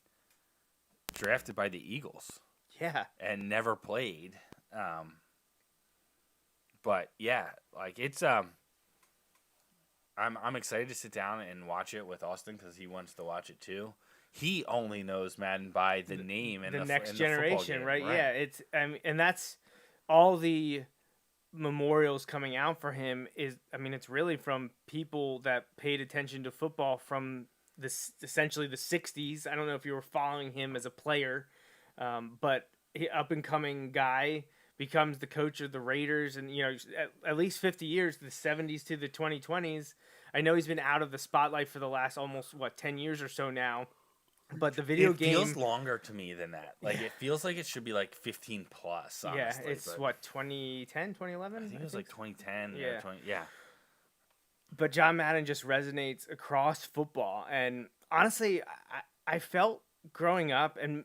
drafted by the Eagles.
Yeah.
And never played. But yeah, like it's I'm excited to sit down and watch it with Austin because he wants to watch it too. He only knows Madden by the name and
the next
and
generation,
the
right?
game.
Yeah, it's and that's all the memorials coming out for him is. I mean, it's really from people that paid attention to football from essentially the 60s. I don't know if you were following him as a player, but up and coming guy becomes the coach of the Raiders, and at least 50 years, the 70s to the 2020s. I know he's been out of the spotlight for the last almost 10 years or so now. But the video game
feels longer to me than that. Like it feels like it should be like 15 plus. Honestly,
yeah, it's 2010, 2011.
I think it was like 2010.
Yeah.
20, yeah.
But John Madden just resonates across football, and honestly, I felt growing up, and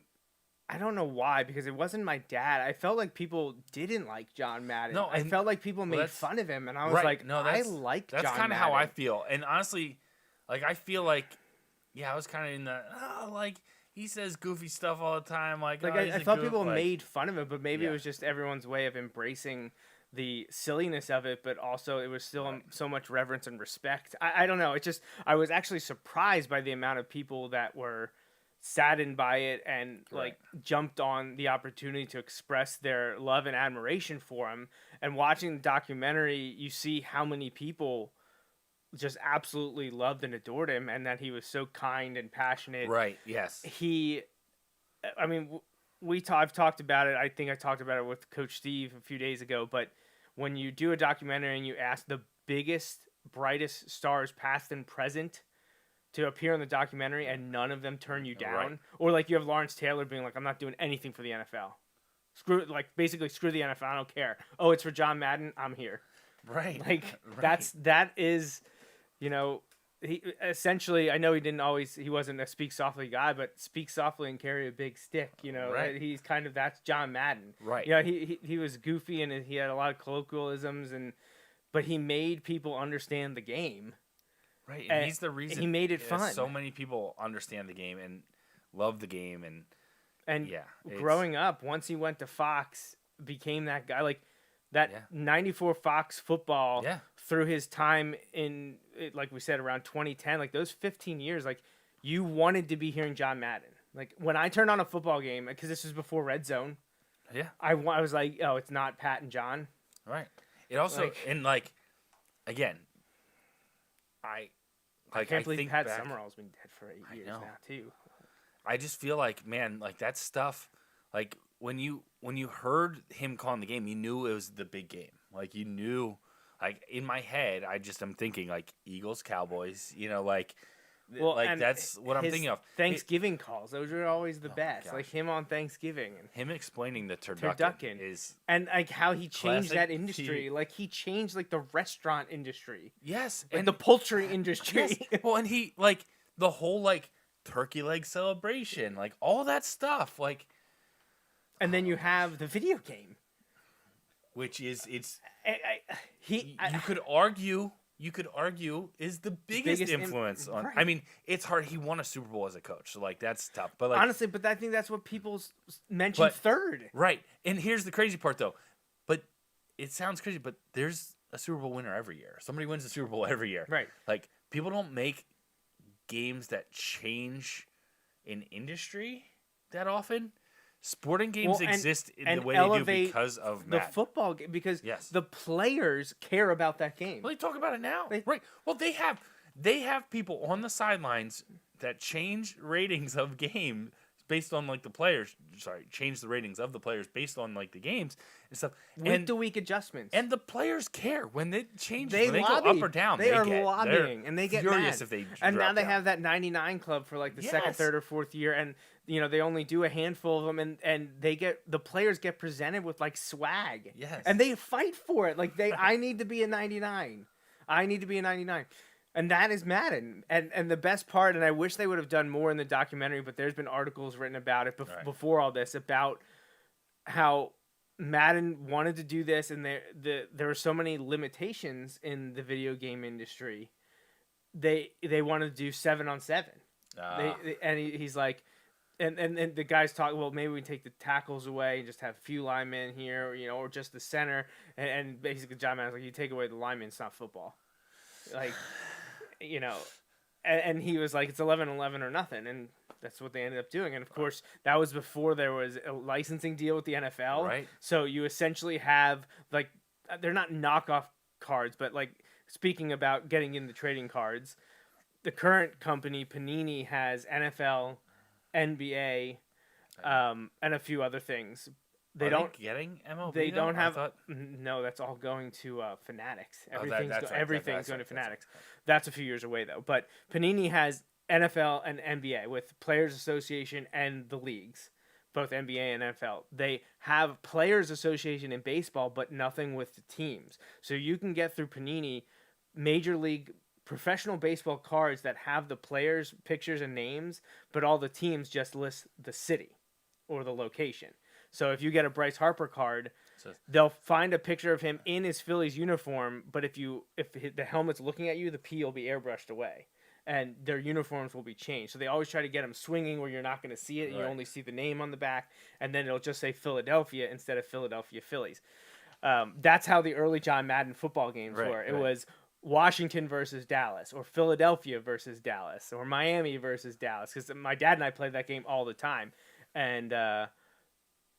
I don't know why, because it wasn't my dad. I felt like people didn't like John Madden.
No,
I felt like people made fun of him, and I was like, I like John Madden.
That's kind of how I feel. And honestly, like I feel like, yeah, I was kind of in the like he says goofy stuff all the time. Like
I thought people made fun of him, but maybe it was just everyone's way of embracing the silliness of it, but also it was still so much reverence and respect. I don't know. It just, I was actually surprised by the amount of people that were saddened by it and like jumped on the opportunity to express their love and admiration for him. And watching the documentary, you see how many people just absolutely loved and adored him, and that he was so kind and passionate.
Right. Yes.
I mean, I've talked about it. I think I talked about it with Coach Steve a few days ago. But when you do a documentary and you ask the biggest, brightest stars, past and present, to appear in the documentary, and none of them turn you down,
Right.
or like you have Lawrence Taylor being like, "I'm not doing anything for the NFL. Basically screw the NFL. I don't care. Oh, it's for John Madden. I'm here."
Right.
Like
Right.
that is, he essentially. I know he wasn't a speak softly guy, but speak softly and carry a big stick.
Right.
He's kind of, that's John Madden.
Right.
He was goofy and he had a lot of colloquialisms, but he made people understand the game.
Right, and he's the reason
he made it fun.
So many people understand the game and love the game,
and
yeah,
growing up, once he went to Fox, became that guy. Like that 94 Fox football through his time in, like we said, around 2010, like those 15 years, like you wanted to be hearing John Madden. Like when I turned on a football game, because this was before Red Zone, I was like, oh, it's not Pat and John.
Right. It also, again,
I can't believe Pat
back,
Summerall's been dead for 8 years now too.
I just feel like, man, like that stuff, like when you heard him calling the game, you knew it was the big game. Like you knew, like in my head, I'm thinking like Eagles, Cowboys, that's what I'm thinking of.
Thanksgiving calls, those are always the best.
Gosh.
Like him on Thanksgiving and
him explaining the turducken is,
and like how he changed that industry.
TV.
Like he changed like the restaurant industry.
Yes,
and the poultry industry.
Yes. Well, and he like the whole like turkey leg celebration, like all that stuff, like.
And then you have the video game,
which is you could argue is the biggest influence on.
Right.
I mean, it's hard. He won a Super Bowl as a coach, so like that's tough. But like
honestly, but I think that's what people mention third.
Right. And here's the crazy part, though. But it sounds crazy, but there's a Super Bowl winner every year. Somebody wins the Super Bowl every year.
Right.
Like people don't make games that change an industry that often. Sporting games exist in the way they do because of
the football game, because the players care about that game.
Well, they talk about it now, right? Well, they have people on the sidelines that change ratings of game based on like the players. Sorry, change the ratings of the players based on like the games and stuff.
Week to week adjustments,
and the players care when they change.
They
when they go up or down.
They are lobbying, and they get
furious
mad.
If they
and now they
down.
have that 99 club for like the second, third, or fourth year, and they only do a handful of them, and the players get presented with like swag.
Yes.
And they fight for it. Like I need to be a 99. I need to be a 99. And that is Madden. And the best part, and I wish they would have done more in the documentary, but there's been articles written about it before all this, about how Madden wanted to do this, and there were so many limitations in the video game industry. They wanted to do 7-on-7. He's like, and the guys talk, well, maybe we can take the tackles away and just have a few linemen here, or just the center. And basically John Madden's like, you take away the linemen, it's not football. Like, and he was like, it's 11-11 or nothing. And that's what they ended up doing. And of course, that was before there was a licensing deal with the NFL.
Right.
So you essentially have, like, they're not knockoff cards, but like, speaking about getting into trading cards, the current company, Panini, has NFL, NBA, and a few other things.
They getting MLB.
They don't have. No, that's all going to Fanatics. Everything's going to Fanatics. That's a few years away though. But Panini has NFL and NBA with Players Association and the leagues, both NBA and NFL. They have Players Association in baseball, but nothing with the teams. So you can get through Panini Major League professional baseball cards that have the players' pictures and names, but all the teams just list the city or the location. So if you get a Bryce Harper card, they'll find a picture of him in his Phillies uniform, but if the helmet's looking at you, the P will be airbrushed away, and their uniforms will be changed. So they always try to get them swinging where you're not going to see it, and you only see the name on the back, and then it'll just say Philadelphia instead of Philadelphia Phillies. That's how the early John Madden football games were. It was Washington versus Dallas, or Philadelphia versus Dallas, or Miami versus Dallas, because my dad and I played that game all the time, and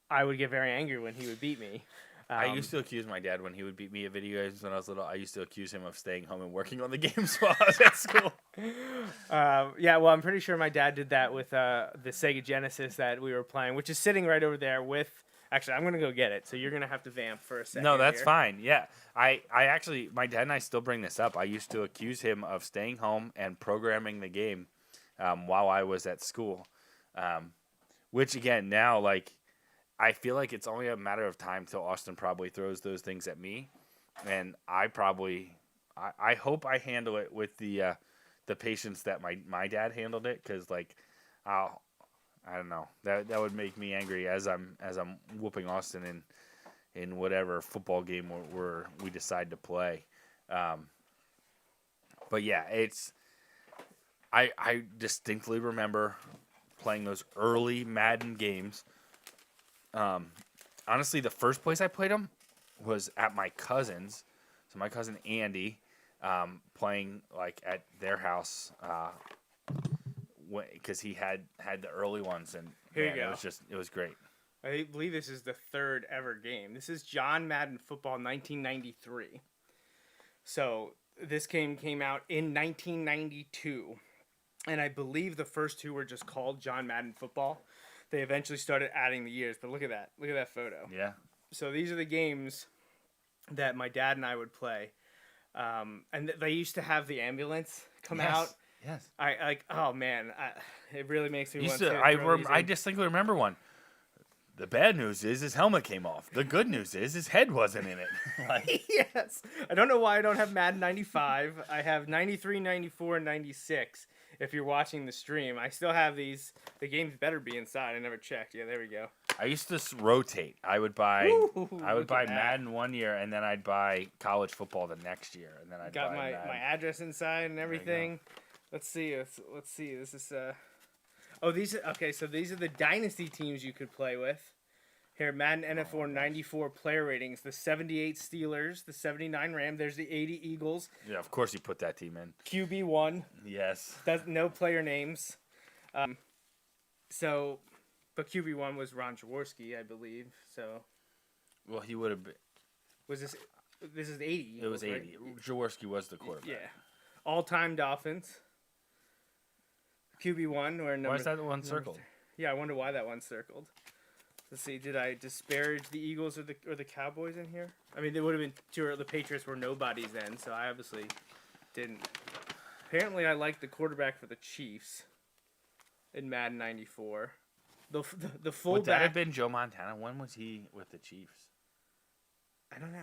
I would get very angry when he would beat me.
I used to accuse my dad when he would beat me at video games when I was little. I used to accuse him of staying home and working on the games while I was at school.
Yeah, well, I'm pretty sure my dad did that with the Sega Genesis that we were playing, which is sitting right over there with. Actually, I'm gonna go get it, so you're gonna have to vamp for a second.
No, that's
here.
fine. Yeah, I actually, my dad and I still bring this up. I used to accuse him of staying home and programming the game while I was at school, which again now like. I feel like it's only a matter of time till Austin probably throws those things at me, and I hope I handle it with the patience that my dad handled it, because like I don't know, that would make me angry as I'm whooping Austin in whatever football game we decide to play, but yeah, I distinctly remember playing those early Madden games. Honestly, the first place I played them was at my cousin's. So my cousin Andy, playing like at their house, because he had the early ones, and
Here you
man,
go.
it was great.
I believe this is the third ever game. This is John Madden Football 1993. So this game came out in 1992, and I believe the first two were just called John Madden Football. They eventually started adding the years, but look at that. Look at that photo.
Yeah.
So these are the games that my dad and I would play. And they used to have the ambulance come out.
Yes.
I like, oh man, it really makes me want
Used
to.
to,
throw these
I
in.
distinctly remember one. The bad news is his helmet came off. The good news is his head wasn't in it. Like,
Yes. I don't know why I don't have Madden 95. I have 93, 94, and 96. If you're watching the stream, I still have these. The games better be inside. I never checked. Yeah, there we go.
I used to rotate. I would buy
Ooh,
I would
look
buy
at that.
Madden one year, and then I'd buy college football the next year, and then I'd
Got
buy
my
Madden.
address inside and everything. Let's see. Let's see. This is Oh, these are okay. So these are the dynasty teams you could play with. Here, Madden NFL 94 player ratings: the 78 Steelers, the 79 Rams. There's the 80 Eagles.
Yeah, of course you put that team in.
QB1.
Yes.
Does no player names. So, but QB1 was Ron Jaworski, I believe. So,
Well, he would have been.
was this? This is 80.
It was
Eagles,
80.
right?
Jaworski was the quarterback.
Yeah. All-time Dolphins. QB1 or number.
Why is that one
number
circled?
Yeah, I wonder why that one's circled. Let's see. Did I disparage the Eagles or the Cowboys in here? I mean, they would have been two. The Patriots were nobodies then, so I obviously didn't. Apparently, I liked the quarterback for the Chiefs in Madden 94. The
Would that
fullback.
have been Joe Montana? When was he with the Chiefs?
I don't know.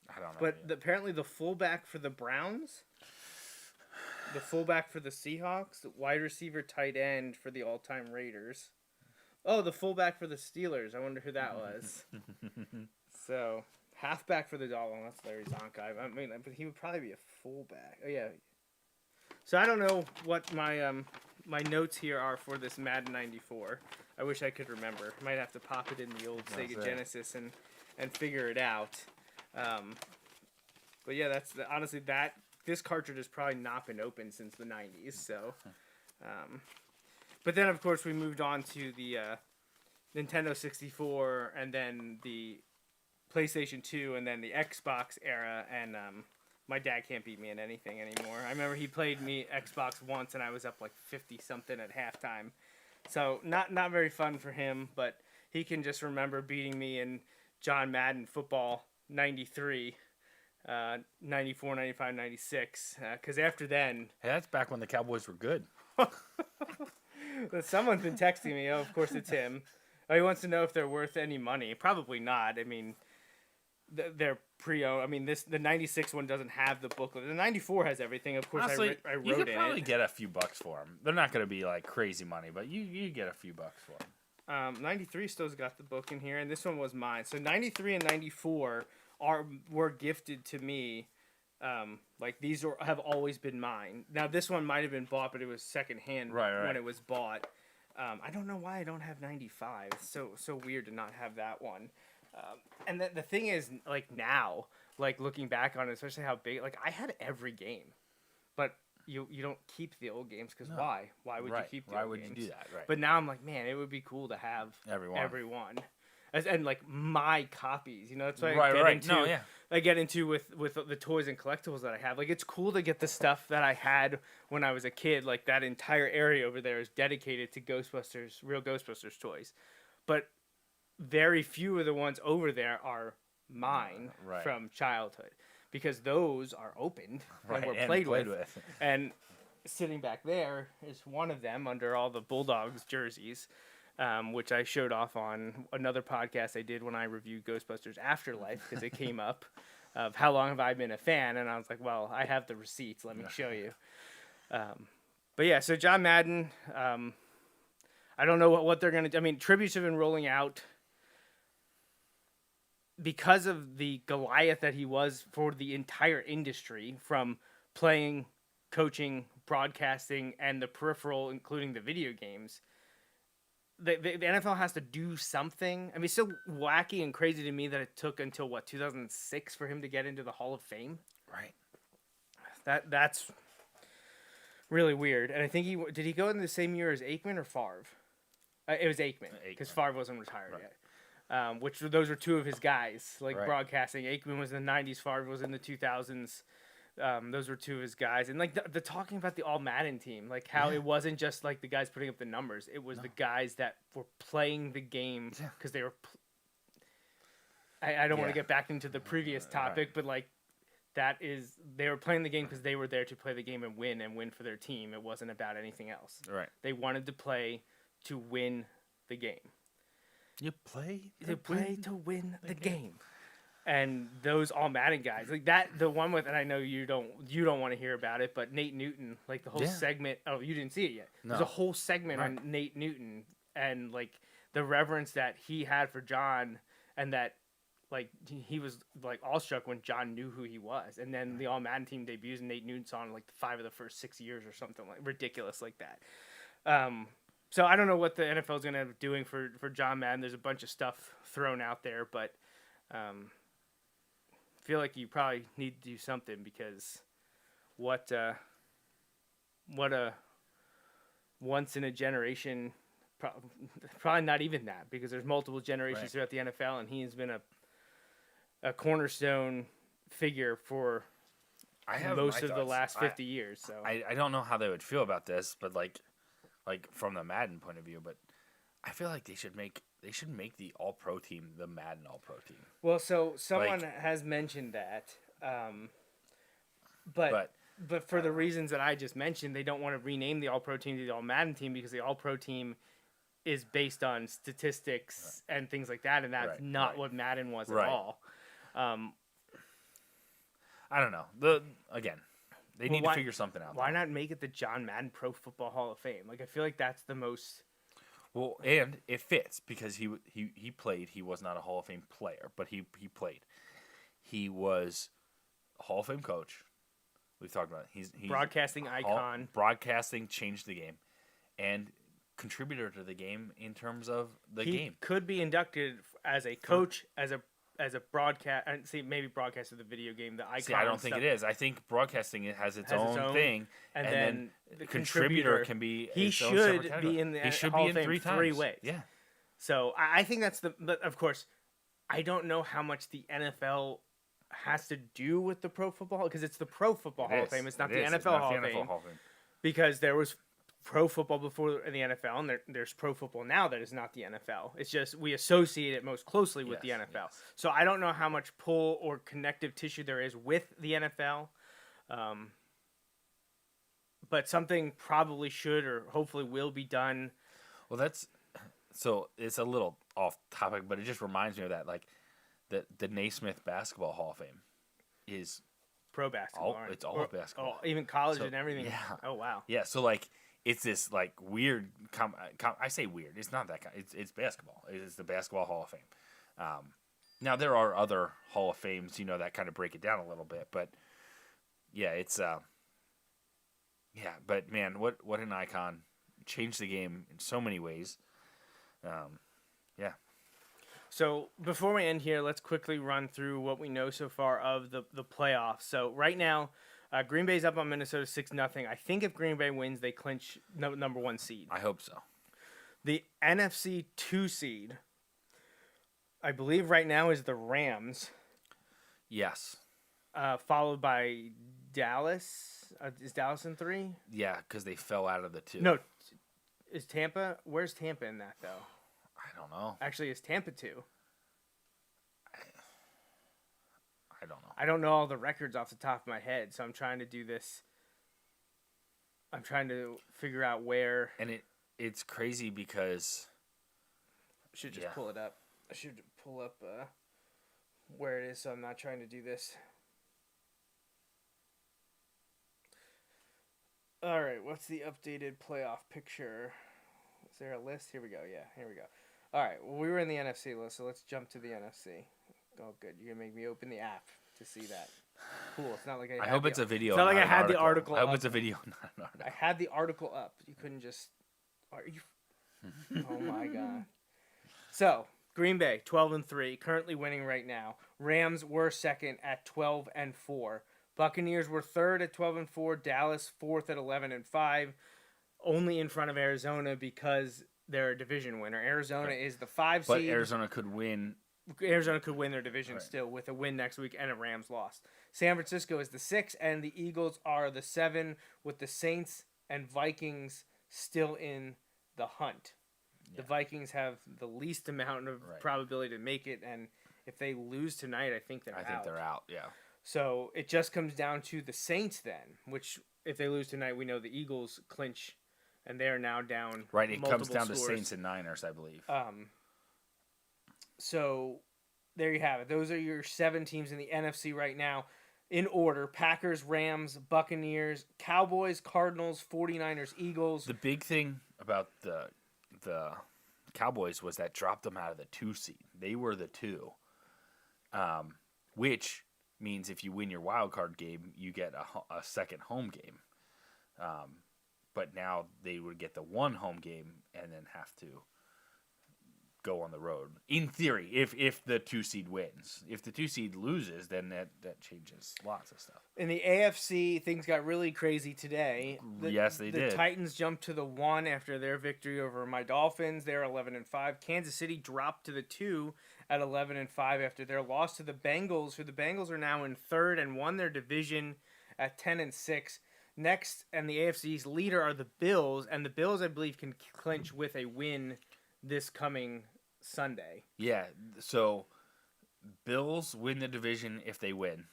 I don't know.
But
either.
apparently the fullback for the Browns, the fullback for the Seahawks, the wide receiver, tight end for the all-time Raiders. Oh, the fullback for the Steelers. I wonder who that was. So, halfback for the Dolphins. That's Larry Zonka. I mean, but he would probably be a fullback. Oh yeah. So I don't know what my my notes here are for this Madden 94. I wish I could remember. Might have to pop it in the old Sega
it.
Genesis and figure it out. But yeah, honestly this cartridge has probably not been opened since the 90s. So, but then of course we moved on to the Nintendo 64 and then the PlayStation 2 and then the Xbox era, and my dad can't beat me in anything anymore. I remember he played me Xbox once and I was up like 50 something at halftime. So not very fun for him, but he can just remember beating me in John Madden Football 93, 94, 95, 96. Because after then,
Hey, that's back when the Cowboys were good.
someone's been texting me. Oh, of course it's him. Oh, he wants to know if they're worth any money. Probably not. I mean, they're pre-owned. I mean, the 96 one doesn't have the booklet. The 94 has everything. Of course,
Honestly,
I wrote
you could
in
probably
it.
get a few bucks for them. They're not going to be like crazy money, but you get a few bucks for them.
93 still's got the book in here, and this one was mine. So 93 and 94 were gifted to me. Like these have always been mine. Now this one might have been bought, but it was secondhand
Right.
when it was bought. I don't know why I don't have 95. It's so weird to not have that one. And the thing is, like now, like looking back on it, especially how big, like I had every game, but you don't keep the old games because why? Why would you keep the
Why
old
would
games?
you do that? Right.
But now I'm like, man, it would be cool to have
Everyone.
everyone. and like my copies. You know, that's what I
Right,
get
right.
into.
No, yeah.
I get into with the toys and collectibles that I have. Like, it's cool to get the stuff that I had when I was a kid. Like, that entire area over there is dedicated to Ghostbusters, real Ghostbusters toys. But very few of the ones over there are mine
Right.
from childhood, because those are opened
Right,
and were
and
played
played
with.
with.
And sitting back there is one of them under all the Bulldogs jerseys, which I showed off on another podcast I did when I reviewed Ghostbusters Afterlife, because it came up of how long have I been a fan, and I was like, well, I have the receipts, let me show you. But yeah, so John Madden, I don't know what they're going to do. I mean, tributes have been rolling out because of the Goliath that he was for the entire industry, from playing, coaching, broadcasting, and the peripheral, including the video games. The NFL has to do something. I mean, it's so wacky and crazy to me that it took until 2006 for him to get into the Hall of Fame.
Right.
That's really weird. And I think did he go in the same year as Aikman or Favre? It was Aikman, because Favre wasn't retired yet. Which those were two of his guys, like broadcasting. Aikman was in the 90s, Favre was in the 2000s. Those were two of his guys. And like the talking about the All Madden team, like how it wasn't just like the guys putting up the numbers. It was the guys that were playing the game because they were. I don't want to get back into the previous topic, but like they were playing the game because they were there to play the game and win for their team. It wasn't about anything else.
Right.
They wanted to play to win the game.
You play
To win the game. And those All Madden guys, like that, the one with, and I know you don't want to hear about it, but Nate Newton, like the whole segment. Oh, you didn't see it yet.
No.
There's a whole segment on Nate Newton and like the reverence that he had for John, and that like he was like awestruck when John knew who he was. And then the All Madden team debuts, and Nate Newton's on like 5 of the first 6 years or something like ridiculous like that. So I don't know what the NFL is going to end up doing for John Madden. There's a bunch of stuff thrown out there, but I feel like you probably need to do something, because what a once in a generation, probably not even that, because there's multiple generations throughout the NFL, and he's been a cornerstone figure for most of the last 50 years. So
I don't know how they would feel about this, but like from the Madden point of view, but I feel like they should make the All-Pro team the Madden All-Pro team.
Well, so someone has mentioned that, but for the reasons that I just mentioned, they don't want to rename the All-Pro team to the All-Madden team, because the All-Pro team is based on statistics and things like that, and that's not what Madden was at all.
I don't know. They need to figure something out.
Why not make it the John Madden Pro Football Hall of Fame? Like, I feel like that's the most.
Well, and it fits because he played. He was not a Hall of Fame player, but he played. He was a Hall of Fame coach. We've talked about it. He's
broadcasting icon.
Broadcasting changed the game, and contributor to the game in terms of the game.
He could be inducted as a coach, as a broadcast. Maybe broadcast of the video game, the icon.
I don't think it is. I think broadcasting has its own thing,
and then
the contributor can be.
He should be in the Hall of Fame 3 ways.
Yeah.
So I think that's but of course, I don't know how much the NFL has to do with the Pro Football, because it's the Pro Football Hall of Fame. It's not the NFL Hall of Fame. Because there was pro football before in the NFL, and there's pro football now that is not the NFL. It's just we associate it most closely with the NFL. Yes. So I don't know how much pull or connective tissue there is with the NFL. But something probably should or hopefully will be done.
Well, it's a little off topic, but it just reminds me of that. Like the Naismith Basketball Hall of Fame is
pro basketball.
It's all basketball.
Even college and everything.
Yeah.
Oh wow.
Yeah. So like it's this like weird. I say weird. It's not that kind. It's basketball. It's the Basketball Hall of Fame. Now there are other Hall of Fames, that kind of break it down a little bit, but yeah, it's But man, what an icon! Changed the game in so many ways. Yeah.
So before we end here, let's quickly run through what we know so far of the playoffs. So right now, Green Bay's up on Minnesota 6-0. I think if Green Bay wins, they clinch number 1 seed.
I hope so.
The NFC 2 seed I believe right now is the Rams,
Yes.
followed by Dallas. Is Dallas in 3?
Yeah, because they fell out of the 2.
No, is Tampa? Where's Tampa in that though?
I don't know.
Actually, is Tampa 2?
I don't know.
I don't know all the records off the top of my head, so I'm trying to do this. I'm trying to figure out where.
And it's crazy because
I should just pull it up. I should pull up where it is, so I'm not trying to do this. All right, what's the updated playoff picture? Is there a list? Here we go. Yeah, here we go. All right, well, we were in the NFC list, so let's jump to the NFC. Oh, good. You're going to make me open the app to see that. Cool. It's not like I
hope it's a video.
It's not like I had the
article.
article
I hope
up.
it's a video, not an article.
I had the article up. You couldn't just. Are you? Oh my god. So Green Bay 12-3, currently winning right now. Rams were second at 12-4. Buccaneers were third at 12-4. Dallas fourth at 11-5. Only in front of Arizona because they're a division winner. Arizona is the 5
But
seed.
Arizona could win.
Arizona could win their division still with a win next week and a Rams loss. San Francisco is the 6, and the Eagles are the 7, with the Saints and Vikings still in the hunt. The Vikings have the least amount of probability to make it, and if they lose tonight, I think they're out.
I think they're out, yeah.
So it just comes down to the Saints then, which if they lose tonight, we know the Eagles clinch, and they are now down.
Right, it comes down
scores.
to Saints and Niners, I believe.
So there you have it. Those are your 7 teams in the NFC right now. In order: Packers, Rams, Buccaneers, Cowboys, Cardinals, 49ers, Eagles.
The big thing about the Cowboys was that dropped them out of the 2 seed. They were the 2, which means if you win your wild card game, you get a second home game. But now they would get the 1 home game and then have to go on the road. In theory, if the 2 seed wins. If the 2 seed loses, then that changes lots of stuff.
In the AFC, things got really crazy today.
Yes, they did.
The Titans jumped to the 1 after their victory over my Dolphins. They're 11-5. Kansas City dropped to the 2 at 11-5 after their loss to the Bengals, who the Bengals are now in 3rd and won their division at 10-6. Next, and the AFC's leader are the Bills, and the Bills, I believe, can clinch with a win this coming Sunday.
Yeah, so Bills win the division if they win.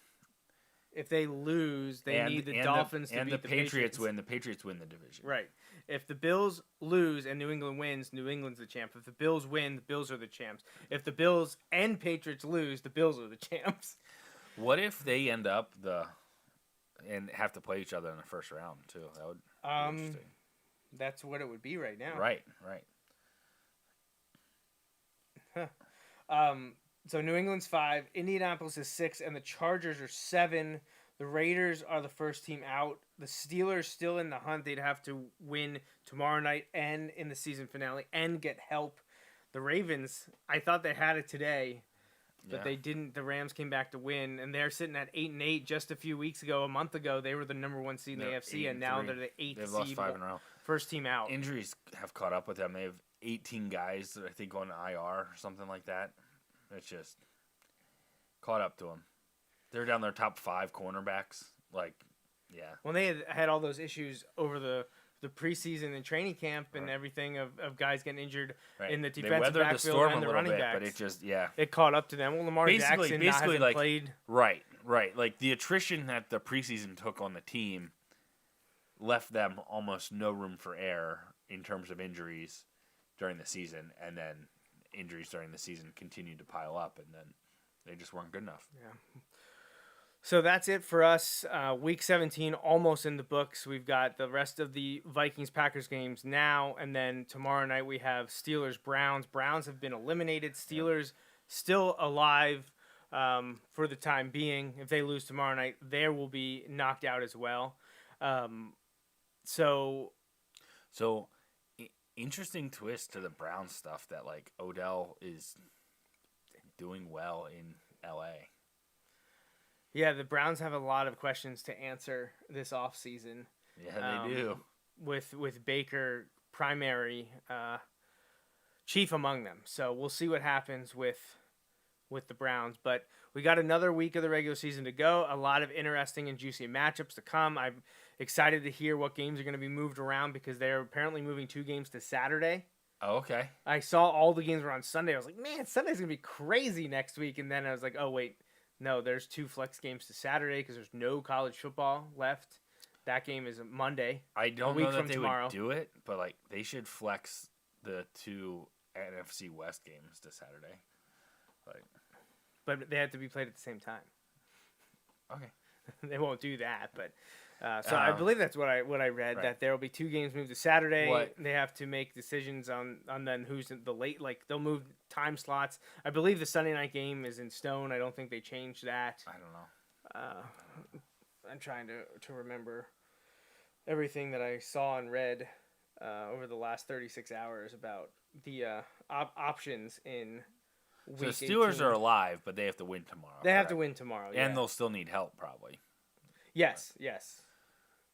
If they lose, they need the Dolphins to beat the Patriots.
Win. The Patriots win the division.
Right. If the Bills lose and New England wins, New England's the champ. If the Bills win, the Bills are the champs. If the Bills and Patriots lose, the Bills are the champs.
What if they end up and have to play each other in the first round too? That would be interesting.
That's what it would be right now.
Right.
So New England's 5, Indianapolis is 6, and the Chargers are 7. The Raiders are the first team out. The Steelers still in the hunt. They'd have to win tomorrow night and in the season finale and get help. The Ravens, I thought they had it today, but they didn't. The Rams came back to win, and they're sitting at 8-8. Just a few weeks ago, a month ago, they were the number 1 seed in the AFC, and now they're the 8th
They've
seed.
lost 5 in a row.
First team out.
Injuries have caught up with them. They have 18 guys that I think on IR or something like that. It's just caught up to them. They're down their top 5 cornerbacks.
When they had all those issues over the preseason and training camp and everything of guys getting injured in the defensive backfield and the running backs.
But it just,
it caught up to them. Well, Lamar Jackson hasn't played.
Right. Like the attrition that the preseason took on the team left them almost no room for error in terms of injuries during the season, and then injuries during the season continued to pile up, and then they just weren't good enough.
Yeah. So that's it for us. Week 17 almost in the books. We've got the rest of the Vikings-Packers games now, and then tomorrow night we have Steelers-Browns. Browns have been eliminated. Steelers still alive for the time being. If they lose tomorrow night, they will be knocked out as well.
Interesting twist to the Browns stuff that Odell is doing well in LA.
Yeah, the Browns have a lot of questions to answer this offseason.
Yeah, they do.
With Baker primary chief among them. So we'll see what happens with with the Browns. But we got another week of the regular season to go. A lot of interesting and juicy matchups to come. I'm excited to hear what games are going to be moved around because they're apparently moving 2 games to Saturday.
Oh, okay.
I saw all the games were on Sunday. I was like, man, Sunday's going to be crazy next week. And then I was like, oh, wait, no, there's 2 flex games to Saturday because there's no college football left. That game is Monday.
I don't
week
know that
from
they
tomorrow.
would do it, but like they should flex the 2 NFC West games to Saturday. Like,
But they have to be played at the same time.
okay.
They won't do that, but so I believe that's what I read,
right.
that there will be 2 games moved to Saturday.
What?
They have to make decisions on then who's in the late, like they'll move time slots. I believe the Sunday night game is in stone. I don't think they changed that.
I don't know.
I'm trying to remember everything that I saw and read over the last 36 hours about the options in week
So the Steelers
18.
are alive, but they have to win tomorrow.
They have to
correct?
win tomorrow,
And they'll still need help probably.
yes.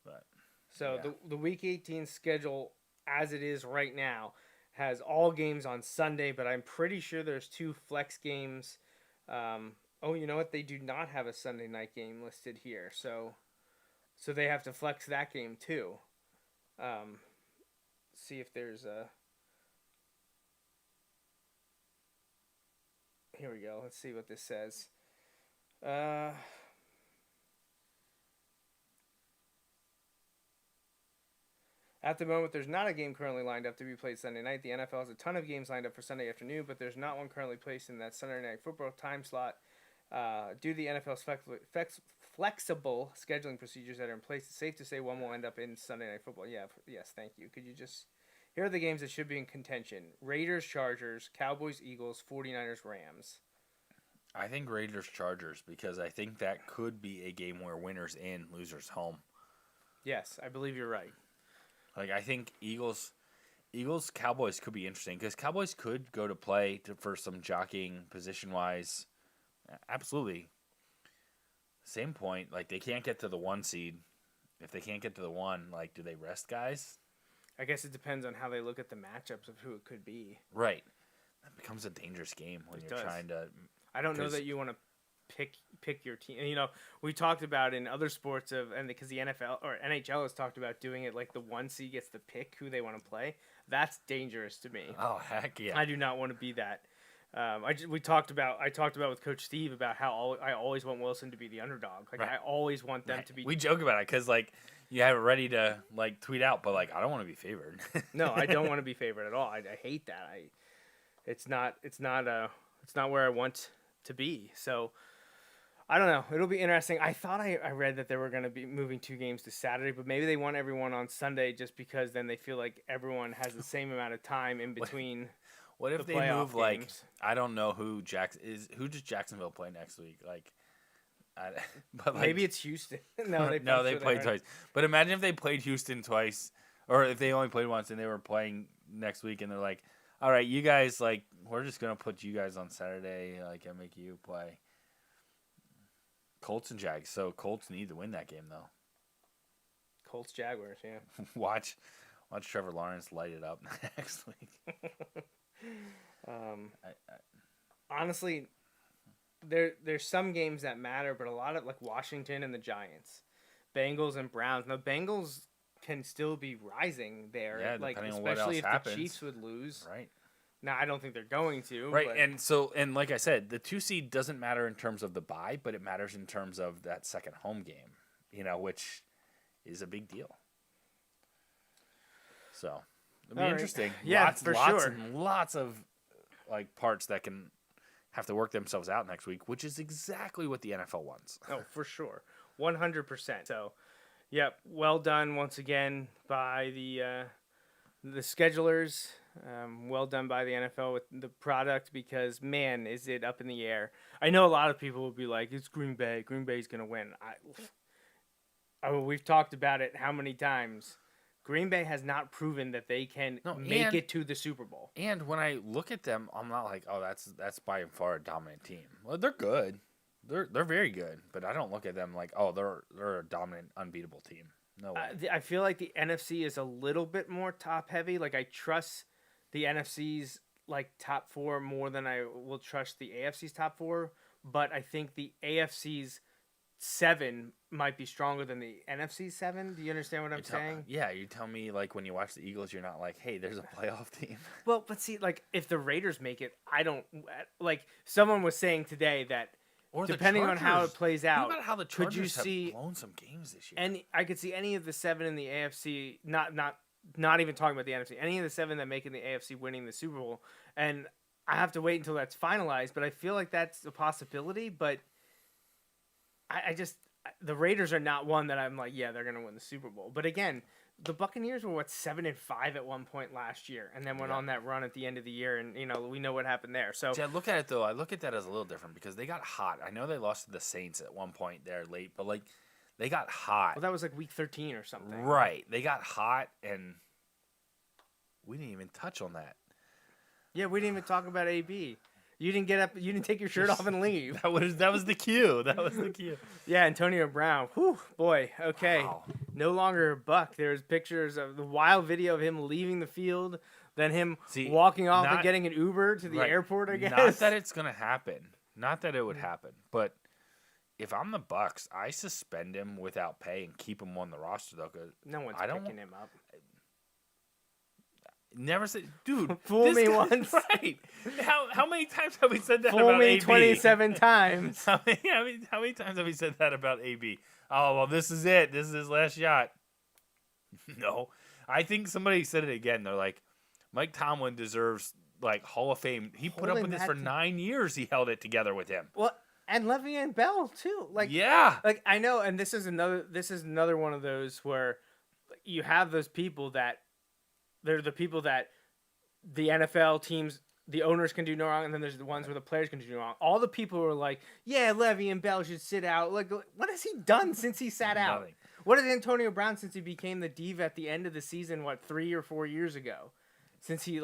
But
So
yeah.
the Week 18 schedule, as it is right now, has all games on Sunday, but I'm pretty sure there's 2 flex games. Oh, you know what? They do not have a Sunday night game listed here, so they have to flex that game too. See if there's a. Here we go. Let's see what this says. At the moment, there's not a game currently lined up to be played Sunday night. The NFL has a ton of games lined up for Sunday afternoon, but there's not one currently placed in that Sunday night football time slot. Due to the NFL's flexible scheduling procedures that are in place, it's safe to say one will end up in Sunday night football. Yes, thank you. Could you just... Here are the games that should be in contention. Raiders, Chargers, Cowboys, Eagles, 49ers, Rams.
I think Raiders Chargers because I think that could be a game where winners in, losers home.
Yes, I believe you're right.
Like I think Eagles Cowboys could be interesting because Cowboys could go to play for some jockeying position wise. Absolutely. Same point. Like they can't get to the 1 seed. If they can't get to the 1, like do they rest guys?
I guess it depends on how they look at the matchups of who it could be.
Right. That becomes a dangerous game when you're trying to.
I don't know that you want to pick your team. You know, we talked about in other sports because the NFL or NHL has talked about doing it like the 1 seed gets to pick who they want to play. That's dangerous to me.
Oh heck yeah!
I do not want to be that. I talked about with Coach Steve about how I always want Wilson to be the underdog. Like
Right.
I always want them to be.
We joke about it because like you have it ready to like tweet out, but like I don't want to be favored.
No, I don't want to be favored at all. I hate that. It's not where I want to be. So I don't know. It'll be interesting. I thought I read that they were going to be moving 2 games to Saturday, but maybe they want everyone on Sunday just because then they feel like everyone has the same amount of time in between.
What if
the
they
playoff
move like
games.
I don't know who who does Jacksonville play next week? Like, but like
Maybe it's Houston. No, they
played twice. But imagine if they played Houston twice, or if they only played once and they were playing next week, and they're like, "All right, you guys, like, we're just gonna put you guys on Saturday, like, and make you play." Colts and Jags. So Colts need to win that game though.
Colts Jaguars, yeah.
Watch Trevor Lawrence light it up next week.
Honestly, there's some games that matter, but a lot of like Washington and the Giants, Bengals and Browns. Now Bengals can still be rising there,
Yeah,
like
depending on what
especially
else
if
happens.
the Chiefs would lose.
Right.
Now I don't think they're going to.
Right,
but
and like I said, the 2 seed doesn't matter in terms of the bye, but it matters in terms of that second home game, which is a big deal. So it'll be
All right.
interesting.
Yeah,
lots
for
sure.
sure.
Lots of like parts that can have to work themselves out next week, which is exactly what the NFL wants.
Oh, for sure, 100%. So, yep, well done once again by the schedulers. Well done by the NFL with the product because, man, is it up in the air. I know a lot of people will be like, it's Green Bay. Green Bay's going to win. We've talked about it how many times. Green Bay has not proven that they can make it to the Super Bowl.
And when I look at them, I'm not like, oh, that's by far a dominant team. Well, they're good. They're very good. But I don't look at them like, oh, they're a dominant, unbeatable team. No way.
I feel like the NFC is a little bit more top heavy. Like I trust the NFC's like top 4 more than I will trust the AFC's top 4. But I think the AFC's 7 might be stronger than the NFC's 7. Do you understand what I'm saying?
Yeah, you tell me like when you watch the Eagles, you're not like, hey, there's a playoff team.
Well, but see, like if the Raiders make it, I don't like. Someone was saying today that
Or
depending on how it plays out,
Think about how the
could
Chargers
you see?
have blown some games this year.
And I could see any of the 7 in the AFC, not even talking about the NFC, any of the 7 that make in the AFC winning the Super Bowl. And I have to wait until that's finalized, but I feel like that's a possibility. But I just, the Raiders are not one that I'm like, yeah, they're going to win the Super Bowl. But again, the Buccaneers were 7-5 at one point last year, and then went on that run at the end of the year, and we know what happened there. So
See, I look at it though. I look at that as a little different because they got hot. I know they lost to the Saints at one point there late, but like they got hot.
well, that was like week 13 or something.
Right. They got hot, and we didn't even touch on that.
Yeah, we didn't even talk about AB. You didn't get up. You didn't take your shirt off and leave.
That was the cue. That was the cue.
Yeah, Antonio Brown. Whew, boy. Okay.
Wow.
No longer a Buck. There's pictures of the wild video of him leaving the field, then him walking off and getting an Uber to the airport, I guess.
Not that it's going to happen. Not that it would happen. But if I'm the Bucks, I suspend him without pay and keep him on the roster, though. Cause
No one's picking him up.
Never said, dude.
Fool me
guy,
once.
Right. How many times have we said that
Fool
about
me
AB?
27 times.
How many times have we said that about AB? Oh, well, this is it. This is his last shot. No. I think somebody said it again. They're like, Mike Tomlin deserves, like, Hall of Fame. He put up with this for 9 years. He held it together with him.
Well, and Le'Veon Bell, too. Like,
yeah.
Like, I know, and this is another one of those where you have those people that they're the people that the NFL teams, the owners can do no wrong, and then there's the ones where the players can do no wrong. All the people who are like, yeah, Le'Veon Bell should sit out. Like, what has he done since he sat out?
Nothing.
What has Antonio Brown since he became the diva at the end of the season, 3 or 4 years ago? Since he, he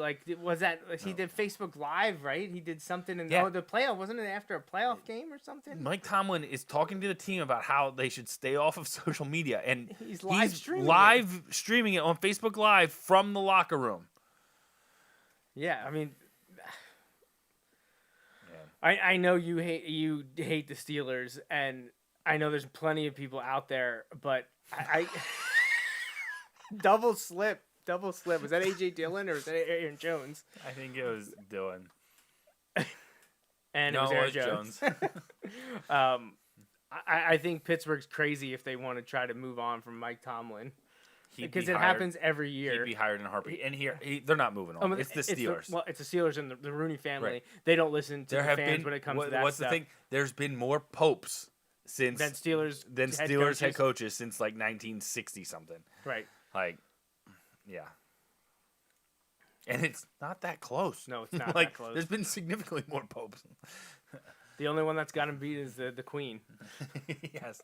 did Facebook Live, right? He did something in the playoff. Wasn't it after a playoff game or something?
Mike Tomlin is talking to the team about how they should stay off of social media, and
he's live
streaming it on Facebook Live from the locker room.
Yeah, I mean, I know you hate the Steelers, and I know there's plenty of people out there, but I double slip. Was that A.J. Dillon or was that Aaron Jones?
I think it was Dillon.
And
no,
it was Aaron
Jones.
I think Pittsburgh's crazy if they want to try to move on from Mike Tomlin. Because it
hired,
happens every year.
He'd be hired in a heartbeat. And they're not moving on. It's the Steelers.
It's the Steelers and the Rooney family.
Right.
They don't listen to the fans when it comes to that
what's
stuff.
the thing? There's been more popes
than
Steelers head coaches since like 1960 something.
Right.
Like, yeah. And it's not that close.
No, it's not
like,
that close.
There's been significantly more popes.
The only one that's got him beat is the Queen.
Yes.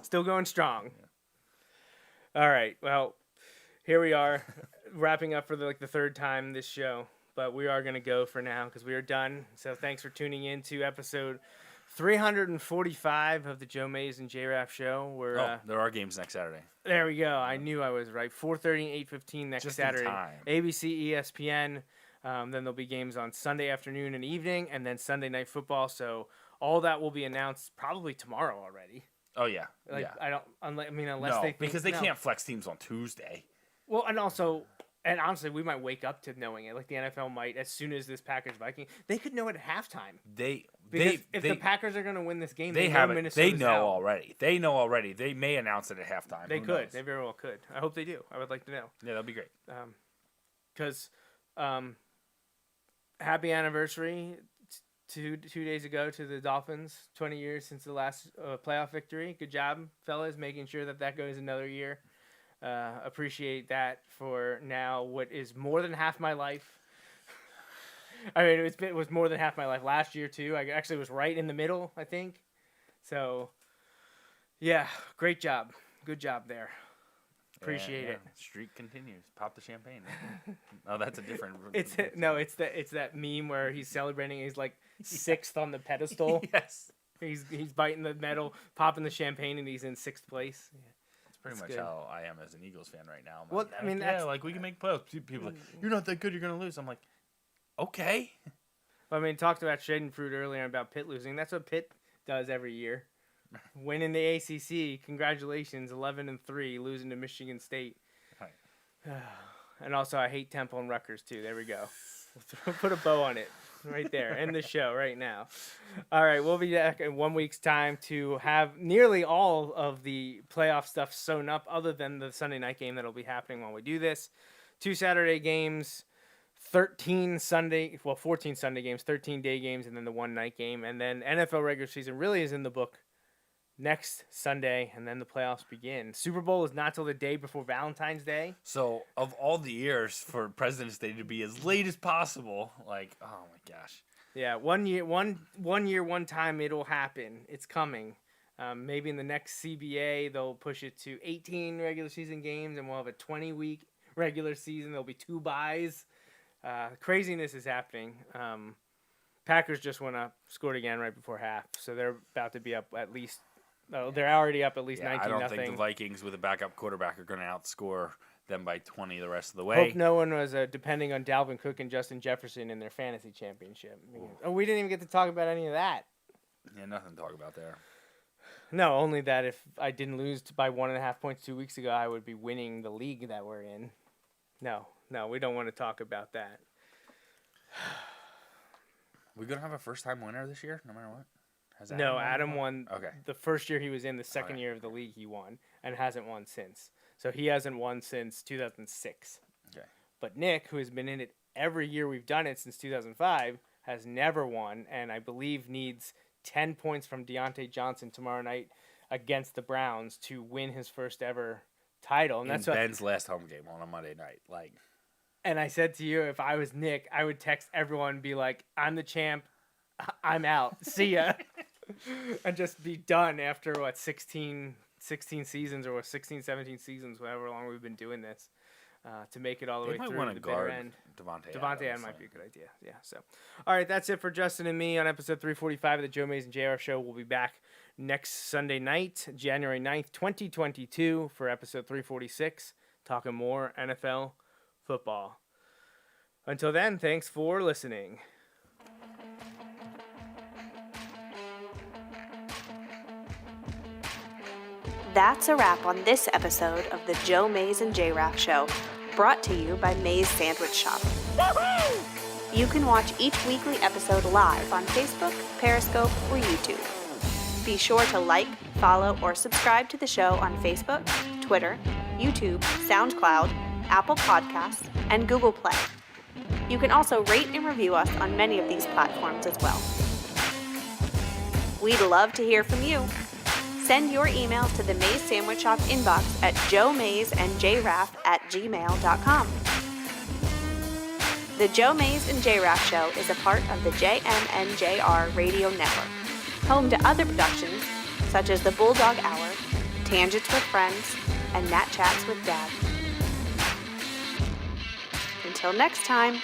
Still going strong. Yeah. All right. Well, here we are, wrapping up for the third time this show. But we are going to go for now because we are done. So thanks for tuning in to episode 345 of the Joe Mays and J-Raff show.
There are games next Saturday.
There we go. I knew I was right. 4:30 and 8:15 next
Just
Saturday.
in time.
ABC, ESPN. Then there'll be games on Sunday afternoon and evening, and then Sunday night football. So all that will be announced probably tomorrow already.
Oh yeah.
Unless they think,
because they can't flex teams on Tuesday.
Well, and honestly, we might wake up to knowing it. Like the NFL might, as soon as this Packers Viking, they could know it at halftime. If the Packers are going to win this game, they know Minnesota's out.
already. They know already. They may announce it at halftime.
They could. They very well could. I hope they do. I would like to know.
Yeah, that'd be great.
Because, happy anniversary 2 days ago to the Dolphins. 20 years since the last playoff victory. Good job, fellas, making sure that goes another year. Appreciate that for now what is more than half my life. I mean, it was more than half my life last year, too. I actually was right in the middle, I think. So, yeah, great job. Good job there. Appreciate it.
Streak continues. Pop the champagne. Oh, that's a different.
It's that meme where he's celebrating. He's like sixth on the pedestal.
Yes.
He's biting the medal, popping the champagne, and he's in sixth place. Yeah.
Pretty much how I am as an Eagles fan right now.
Well, I mean,
we can make playoffs. People are like, you're not that good. You're gonna lose. I'm like, Okay.
I mean, talked about Schadenfreude earlier about Pitt losing. That's what Pitt does every year. Winning the ACC, congratulations, 11-3, losing to Michigan State.
Right.
And also, I hate Temple and Rutgers, too. There we go. Put a bow on it right there. End the show right now. All right, we'll be back in 1 week's time to have nearly all of the playoff stuff sewn up other than the Sunday night game that'll be happening while we do this. 2 Saturday games, 14 Sunday games, 13 day games, and then the 1 night game. And then NFL regular season really is in the book next Sunday, and then the playoffs begin. Super Bowl is not till the day before Valentine's Day.
So, of all the years for President's Day to be as late as possible, like, oh my gosh.
Yeah, one year, one time it'll happen. It's coming. Maybe in the next CBA they'll push it to 18 regular season games, and we'll have a 20-week regular season. There'll be 2 byes. Craziness is happening. Packers just went up, scored again right before half, so they're about to be up at least. They're already up at least 19-0.
I don't think the Vikings with a backup quarterback are going to outscore them by 20 the rest of the way.
Hope no one was depending on Dalvin Cook and Justin Jefferson in their fantasy championship. We didn't even get to talk about any of that.
Yeah, nothing to talk about there.
No, only that if I didn't lose by 1.5 points 2 weeks ago, I would be winning the league that we're in. No, we don't want to talk about that.
We going to have a first-time winner this year, no matter what?
No, Adam won
Okay.
the first year he was in. The second year of the league he won and hasn't won since. So he hasn't won since 2006.
Okay.
But Nick, who has been in it every year we've done it since 2005, has never won, and I believe needs 10 points from Deontay Johnson tomorrow night against the Browns to win his first ever title. And that's
Ben's last home game on a Monday night.
And I said to you, if I was Nick, I would text everyone and be like, I'm the champ. I'm out. See ya. And just be done after, 16 seasons or 16, 17 seasons, however long we've been doing this, to make it all the way through
They might want
the
to
bitter
guard
end.
Devontae
Adams might be a good idea. Yeah. So, all right, that's it for Justin and me on episode 345 of the Joe Mays and J-Raff Show. We'll be back next Sunday night, January 9th, 2022, for episode 346, talking more NFL football. Until then, thanks for listening.
That's a wrap on this episode of the Joe Mays and J-Raff Show, brought to you by Mays Sandwich Shop. Woo-hoo! You can watch each weekly episode live on Facebook, Periscope, or YouTube. Be sure to like, follow, or subscribe to the show on Facebook, Twitter, YouTube, SoundCloud, Apple Podcasts, and Google Play. You can also rate and review us on many of these platforms as well. We'd love to hear from you. Send your emails to the Mays Sandwich Shop inbox at joemaysandjraff@gmail.com. The Joe Mays and J-Raff Show is a part of the JMNJR Radio Network, home to other productions such as The Bulldog Hour, Tangents with Friends, and Nat Chats with Dad. Until next time.